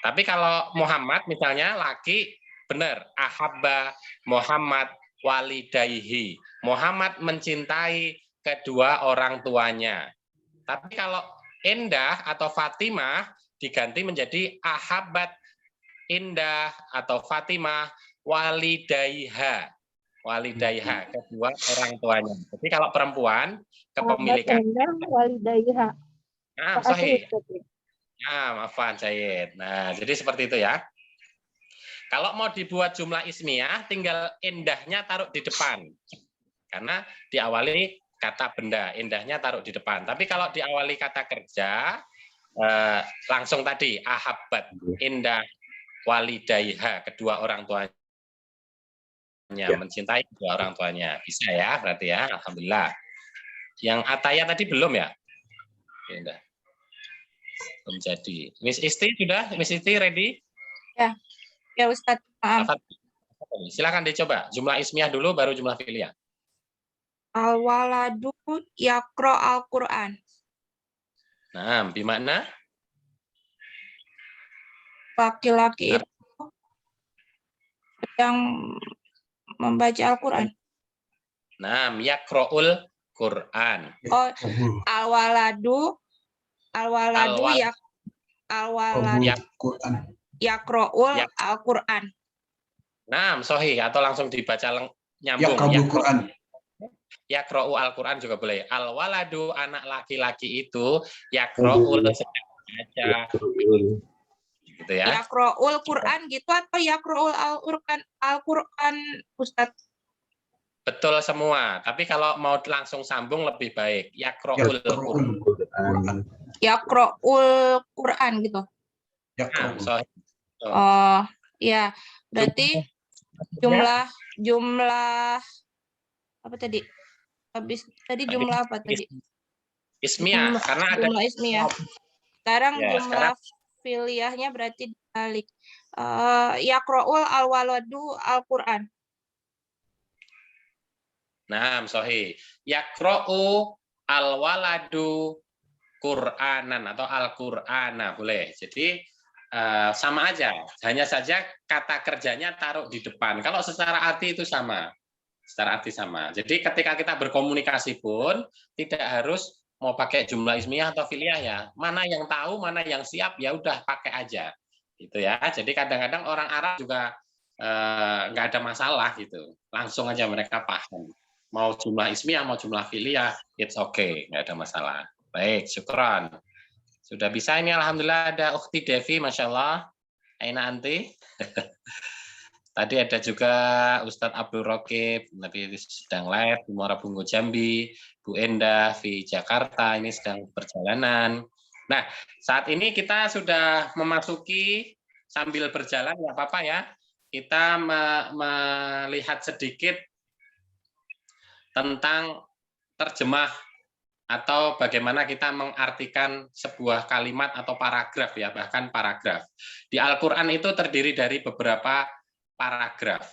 Tapi kalau Muhammad misalnya laki, benar. Ahabba Muhammad walidaihi. Muhammad mencintai kedua orang tuanya. Tapi kalau Endah atau Fatimah diganti menjadi ahabat Indah atau Fatimah walidaiha. Walidaiha, kedua orang tuanya. Jadi kalau perempuan, kepemilikan. Endah walidaiha. Nah, sahih. Nah, maafan Syed. Nah, jadi seperti itu ya. Kalau mau dibuat jumlah ismiyah, tinggal indahnya taruh di depan. Karena diawali kata benda, indahnya taruh di depan. Tapi kalau diawali kata kerja, langsung tadi, ahabbat, indah, walidaiha, kedua orang tuanya. Mencintai kedua orang tuanya. Bisa ya, berarti ya. Alhamdulillah. Yang Ataya tadi belum ya? Indah. Belum jadi. Miss Isti sudah? Miss Isti ready? Ya Ustadz, maaf. Silakan dicoba. Jumlah ismiyah dulu, baru jumlah fi'liyah. Al-waladu yaqra al-Qur'an. Nah, bimakna? Laki-laki itu yang membaca Al-Quran. Nah, yaqra'ul Qur'an. Oh, al-waladu yaqra'ul Al-Quran. Nah, sahih atau langsung dibaca nyambung. Yaqra'u Al-Quran juga boleh. Al-waladu, anak laki-laki itu yaqra'ul sedang baca. Gitu ya. Yaqra'ul Quran gitu atau yaqra'ul Al-Quran Ustadz? Betul semua. Tapi kalau mau langsung sambung lebih baik. Yaqra'ul Quran. Yaqra'ul Quran gitu. Nah, sahih. Oh, ya. Berarti jumlah apa tadi? Habis tadi jumlah apa tadi? Ismiyah, karena ada jumlah ismiyah. Sekarang ya, jumlah filiyahnya berarti dibalik. Yaqra'ul al-waladu al-Qur'an. Nah, sahih. Yaqra'u al-waladu Qur'anan atau al-Qur'ana boleh. Jadi sama aja. Hanya saja kata kerjanya taruh di depan. Kalau secara arti itu sama. Secara arti sama. Jadi ketika kita berkomunikasi pun tidak harus mau pakai jumlah ismiyah atau fi'liyah ya. Mana yang tahu, mana yang siap, ya udah pakai aja. Gitu ya. Jadi kadang-kadang orang Arab juga nggak ada masalah gitu. Langsung aja mereka paham. Mau jumlah ismiyah, mau jumlah fi'liyah, it's okay, nggak ada masalah. Baik, syukran. Sudah bisa ini alhamdulillah ada Ukhti Devi, Masya Allah. Aina Anti. Tadi ada juga Ustadz Abdul Rokib, tapi sedang live di Muara Bungo Jambi, Bu Endah di Jakarta, ini sedang perjalanan. Nah, saat ini kita sudah memasuki sambil berjalan, nggak apa-apa ya, kita melihat sedikit tentang terjemah atau bagaimana kita mengartikan sebuah kalimat atau paragraf ya, bahkan paragraf. Di Al-Quran itu terdiri dari beberapa paragraf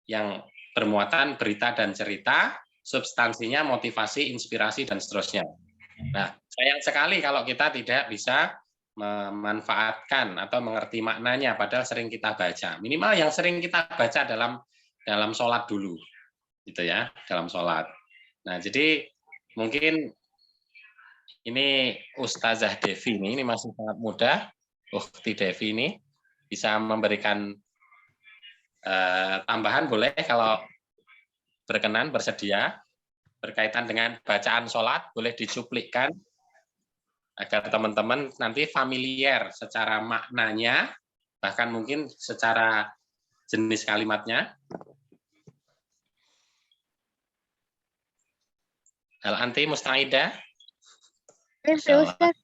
yang bermuatan berita dan cerita, substansinya motivasi, inspirasi, dan seterusnya. Nah, sayang sekali kalau kita tidak bisa memanfaatkan atau mengerti maknanya, padahal sering kita baca. Minimal yang sering kita baca dalam sholat dulu, gitu ya, dalam sholat. Nah, jadi mungkin ini Ustazah Devi ini masih sangat muda, Ukhti Devi ini bisa memberikan tambahan boleh kalau berkenan, bersedia berkaitan dengan bacaan sholat, boleh dicuplikkan agar teman-teman nanti familiar secara maknanya, bahkan mungkin secara jenis kalimatnya. Al-Anti Mustaidah? Ustaz.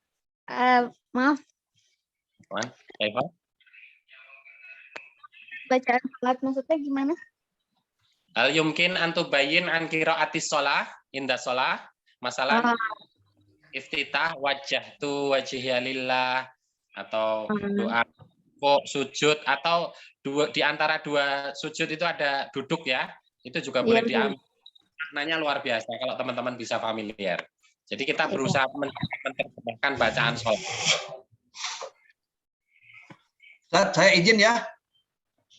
Maaf, bacaan salat maksudnya gimana? Hal yumkin antubayin an qiraatis shalah inda shalah. Masalah iftitah wajjahtu wajhiya lillah atau doa kok sujud atau di antara dua sujud itu ada duduk ya. Itu juga boleh diambil. Maknanya luar biasa kalau teman-teman bisa familiar. Jadi kita berusaha menerjemahkan bacaan sholat. Ustaz, saya izin ya.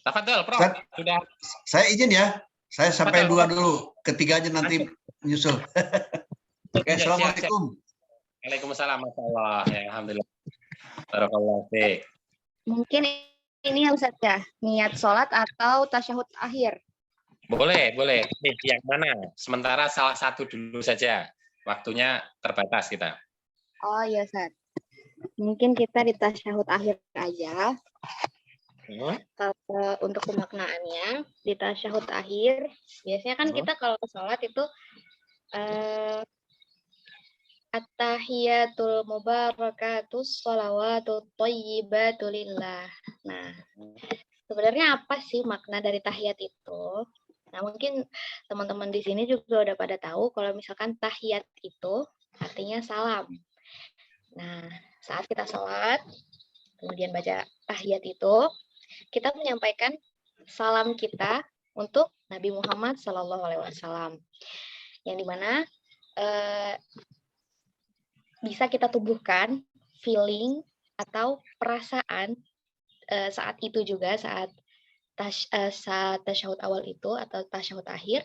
Tafadhol, Prof. Ustaz, Sudah. saya izin ya. Saya sampai 2 dulu. Ketiganya nanti menyusul. Oke, assalamualaikum. Waalaikumsalam. Masyaallah. Ya, alhamdulillah. Barakallahu fiik. Mungkin ini ya Ustaz ya, niat sholat atau tasyahud akhir. Boleh. Nih, yang mana? Sementara salah satu dulu saja. Waktunya terbatas kita. Oh iya Ustaz. Mungkin kita di tasyahud akhir aja. Kalau untuk pemaknaannya di tasyahud akhir, biasanya kan kita kalau sholat itu at-tahiyatul mubarakatus sholawatut thayyibatu lillah. Nah, sebenarnya apa sih makna dari tahiyat itu? Nah, mungkin teman-teman di sini juga udah pada tahu kalau misalkan tahiyat itu artinya salam. Nah, saat kita sholat, kemudian baca tahiyat itu, kita menyampaikan salam kita untuk Nabi Muhammad SAW, yang dimana bisa kita tumbuhkan feeling atau perasaan saat itu juga, saat tasyahud awal itu atau tasyahud akhir,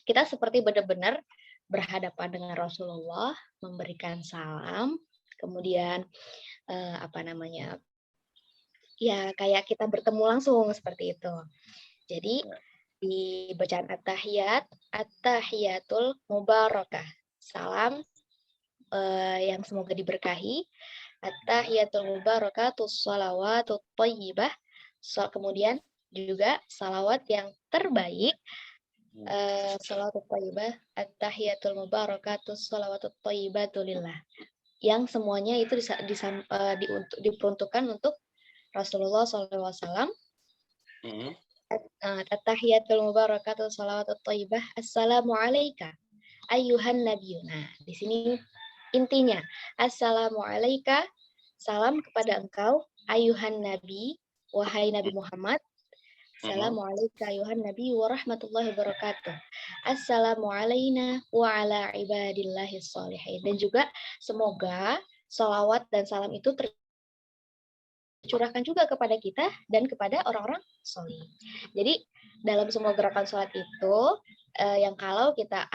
kita seperti benar-benar berhadapan dengan Rasulullah, memberikan salam, kemudian ya kayak kita bertemu langsung seperti itu. Jadi di bacaan at-tahiyatul mubarakah, salam yang semoga diberkahi, at-tahiyatul mubarakatus sholawatut thayyibah, kemudian juga salawat yang terbaik, salawatut thayyibah, at-tahiyatul mubarakatus sholawatut thayyibatu lillah, yang semuanya itu diperuntukkan untuk Rasulullah SAW. At-tahiyatul mubarakatus sholawatut thayyibah, assalamu alayka ayyuhan nabiyyu. Nah, di sini intinya assalamu alayka, salam kepada engkau, ayyuhan nabi, wahai Nabi Muhammad. Assalamu alayka ayyuhan nabi wa rahmatullahi wabarakatuh. Assalamu alayna wa ala ibadillahis sholihin. Dan juga semoga salawat dan salam itu tercurahkan juga kepada kita dan kepada orang-orang sholih. Jadi dalam semua gerakan sholat itu yang kalau kita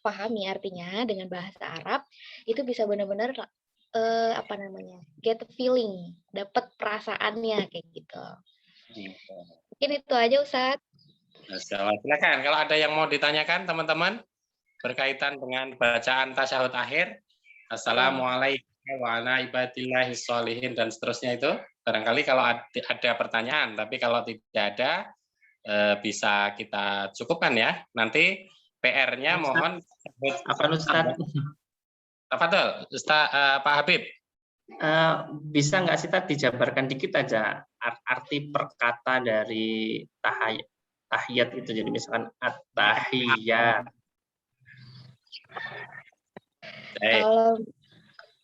pahami artinya dengan bahasa Arab, itu bisa benar-benar get feeling, dapat perasaannya kayak gitu. Mungkin itu aja Ustaz. Silakan kalau ada yang mau ditanyakan teman-teman berkaitan dengan bacaan tasyahud akhir, assalamualaikum wa ala ibadillahis sholihin dan seterusnya itu, barangkali kalau ada pertanyaan, tapi kalau tidak ada bisa kita cukupkan ya. Nanti PR-nya mohon apa Ustaz? Tafadhol, Ustaz Pak Habib. Bisa nggak sih tadi dijabarkan dikit aja arti perkata dari tahiyat itu, jadi misalkan at-tahiyat.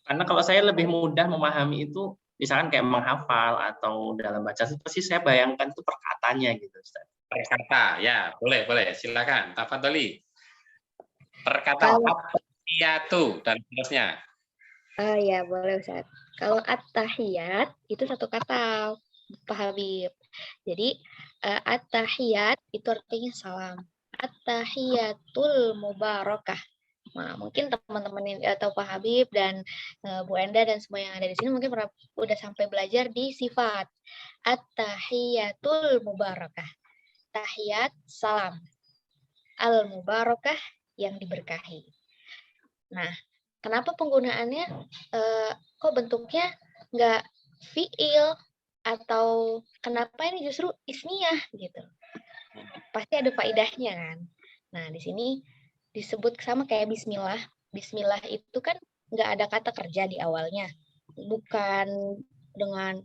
Karena kalau saya lebih mudah memahami itu misalkan kayak menghafal atau dalam baca itu sih saya bayangkan itu perkatanya gitu Ustaz. Perkata ya, boleh silakan tafadholi. Perkata at-tahiyatu dan seterusnya. Ya boleh Ustaz. Kalau at-tahiyat itu satu kata Pak Habib. Jadi at-tahiyat itu artinya salam. At-tahiyatul mubarakah. Nah, mungkin teman-teman atau Pak Habib dan Bu Enda dan semua yang ada di sini mungkin udah sampai belajar di sifat. At-tahiyatul mubarakah. Tahiyat salam. Al-mubarakah yang diberkahi. Nah, kenapa penggunaannya kok bentuknya nggak fiil, atau kenapa ini justru ismiyah gitu. Pasti ada faedahnya kan. Nah, di sini disebut sama kayak bismillah. Bismillah itu kan nggak ada kata kerja di awalnya. Bukan dengan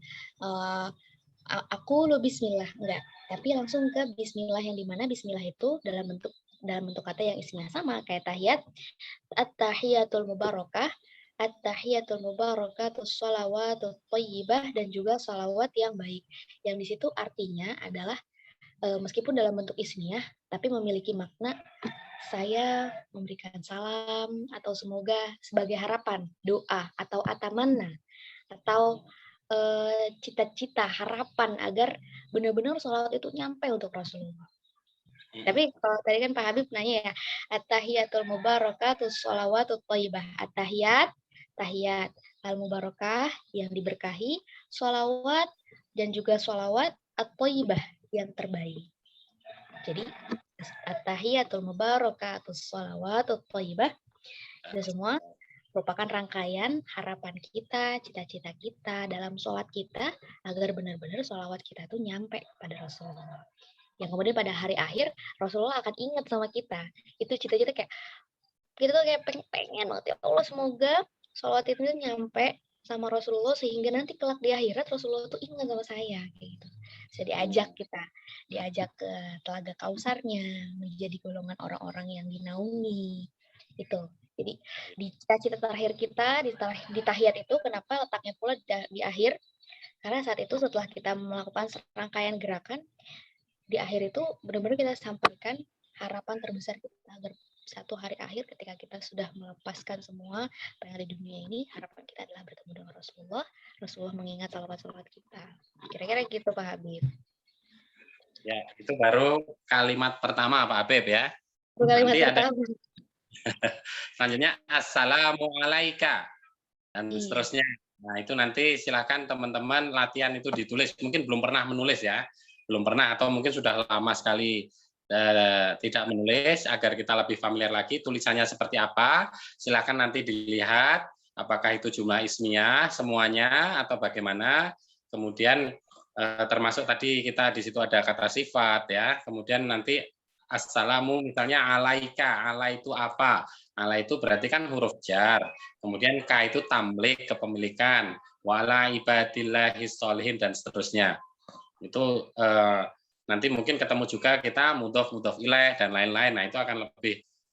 aku lo bismillah, enggak. Tapi langsung ke bismillah, yang dimana bismillah itu dalam bentuk kata yang ismiyah sama kayak tahiyat, at-tahiyatul mubarakah, at-tahiyatul mubarakatus shalawatut thayyibah, dan juga shalawat yang baik. Yang di situ artinya adalah meskipun dalam bentuk ismiyah, tapi memiliki makna saya memberikan salam atau semoga sebagai harapan, doa, atau atamanna, atau cita-cita, harapan agar benar-benar sholawat itu nyampe untuk Rasulullah. Tapi kalau tadi kan Pak Habib nanya ya, at-tahiyatul mubarakatus sholawatut thayyibah. At-tahiyat, tahiyat, al-mubarakah yang diberkahi, sholawat dan juga sholawat at-thayyibah yang terbaik. Jadi at-tahiyatul mubarakatus sholawatut thayyibah itu semua merupakan rangkaian harapan kita, cita-cita kita dalam sholat kita agar benar-benar sholawat kita tuh nyampe pada Rasulullah. Yang kemudian pada hari akhir Rasulullah akan ingat sama kita. Itu cita-cita kayak kita tuh kayak pengen banget ya Allah, semoga sholawat itu nyampe sama Rasulullah sehingga nanti kelak di akhirat Rasulullah tuh ingat sama saya kayak gitu. Bisa diajak ke telaga Kausarnya, menjadi golongan orang-orang yang dinaungi itu. Jadi di cita-cita terakhir kita di tahiyat itu, kenapa letaknya pula di akhir? Karena saat itu setelah kita melakukan serangkaian gerakan, di akhir itu benar-benar kita sampaikan harapan terbesar kita agar satu hari akhir ketika kita sudah melepaskan semua apa yang ada di dunia ini, harapan kita adalah bertemu dengan Rasulullah. Rasulullah mengingat salawat-salawat kita. Kira-kira gitu Pak Habib. Ya, itu baru kalimat pertama Pak Habib ya. Kalimat Nanti pertama. Selanjutnya assalamualaikum dan seterusnya. Nah, itu nanti silakan teman-teman latihan itu ditulis. Mungkin belum pernah menulis ya. Belum pernah atau mungkin sudah lama sekali tidak menulis, agar kita lebih familiar lagi tulisannya seperti apa. Silakan nanti dilihat apakah itu jumlah ismiyah semuanya atau bagaimana. Kemudian termasuk tadi kita di situ ada kata sifat ya. Kemudian nanti assalamu misalnya alaika, ala itu apa? Ala itu berarti kan huruf jar. Kemudian ka itu tamlik, kepemilikan, wala ibadillahis sholihin dan seterusnya. Itu nanti mungkin ketemu juga kita mudhof ilaih dan lain-lain. Nah, itu akan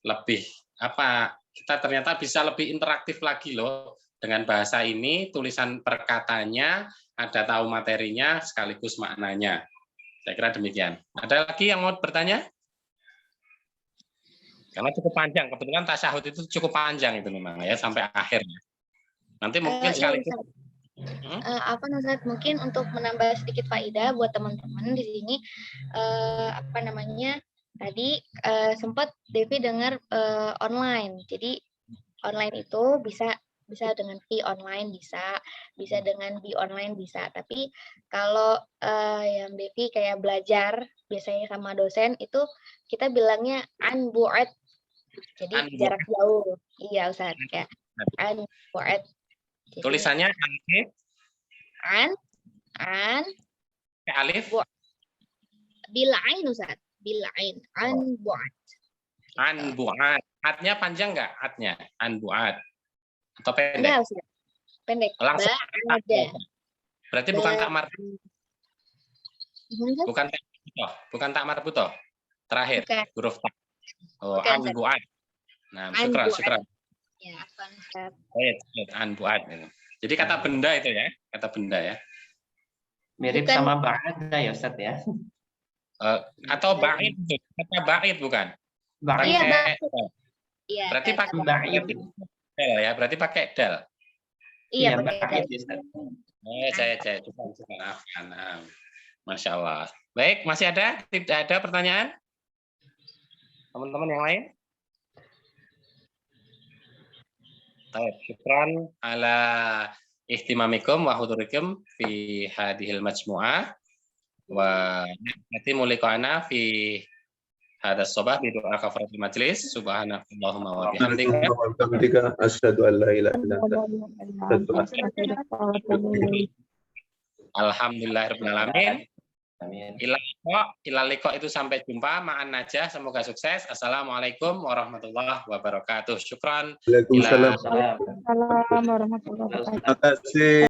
lebih apa? Kita ternyata bisa lebih interaktif lagi loh dengan bahasa ini, tulisan perkatanya, ada tahu materinya sekaligus maknanya. Saya kira demikian. Ada lagi yang mau bertanya? Karena cukup panjang, kebetulan tasyahud itu cukup panjang itu memang ya sampai akhirnya. Nanti mungkin sekaligus apa Ustaz, mungkin untuk menambah sedikit faedah buat teman-teman di sini apa namanya tadi sempat Devi dengar online. Jadi online itu bisa dengan fee online bisa dengan fee online bisa. Tapi kalau yang Devi kayak belajar biasanya sama dosen itu kita bilangnya an-bu'ad. Jadi jarak jauh. Iya Ustaz, kayak an-bu'ad. Tulisannya alif. Alif. Bilain Ustaz. Bilain. An-bu'ad. An-bu'ad. Adnya panjang nggak? Adnya. An-bu'ad. Atau pendek? Enggak Ustaz. Pendek. Langsung. Berarti bukan tak marbutoh. Bukan tak marbutoh. Terakhir. Bukan. Huruf tak. Oh, an-bu'ad. Nah, syukran. Ya, Ustaz. An-bu'ad. Jadi kata benda itu ya, kata benda ya. Mirip bukan. Sama ba'ada ya Ustaz ya. Atau ba'id, kata ba'id bukan? Ba'id. Iya. Berarti pakai ba'id ya, berarti pakai dal. Iya, pakai dal. Saya coba maafkan. Masya Allah. Baik, masih ada? Tidak ada pertanyaan? Teman-teman yang lain? Baik, syukran ala ihtimamikum wa hudurikum fi hadhil majmu'ah wa nanti muliqana fi Hadas sobah di doa kafaratul majlis. Subhanakallahumma wa bihamdika. Alhamdulillah, asyhadu an la ilaha illa anta, Alhamdulillahirabbil alamin. Ilal liqa itu sampai jumpa. Ma'an najah, semoga sukses. Assalamualaikum warahmatullahi wabarakatuh. Syukran. Waalaikumsalam. Waalaikumsalam warahmatullahi wabarakatuh. Terima kasih.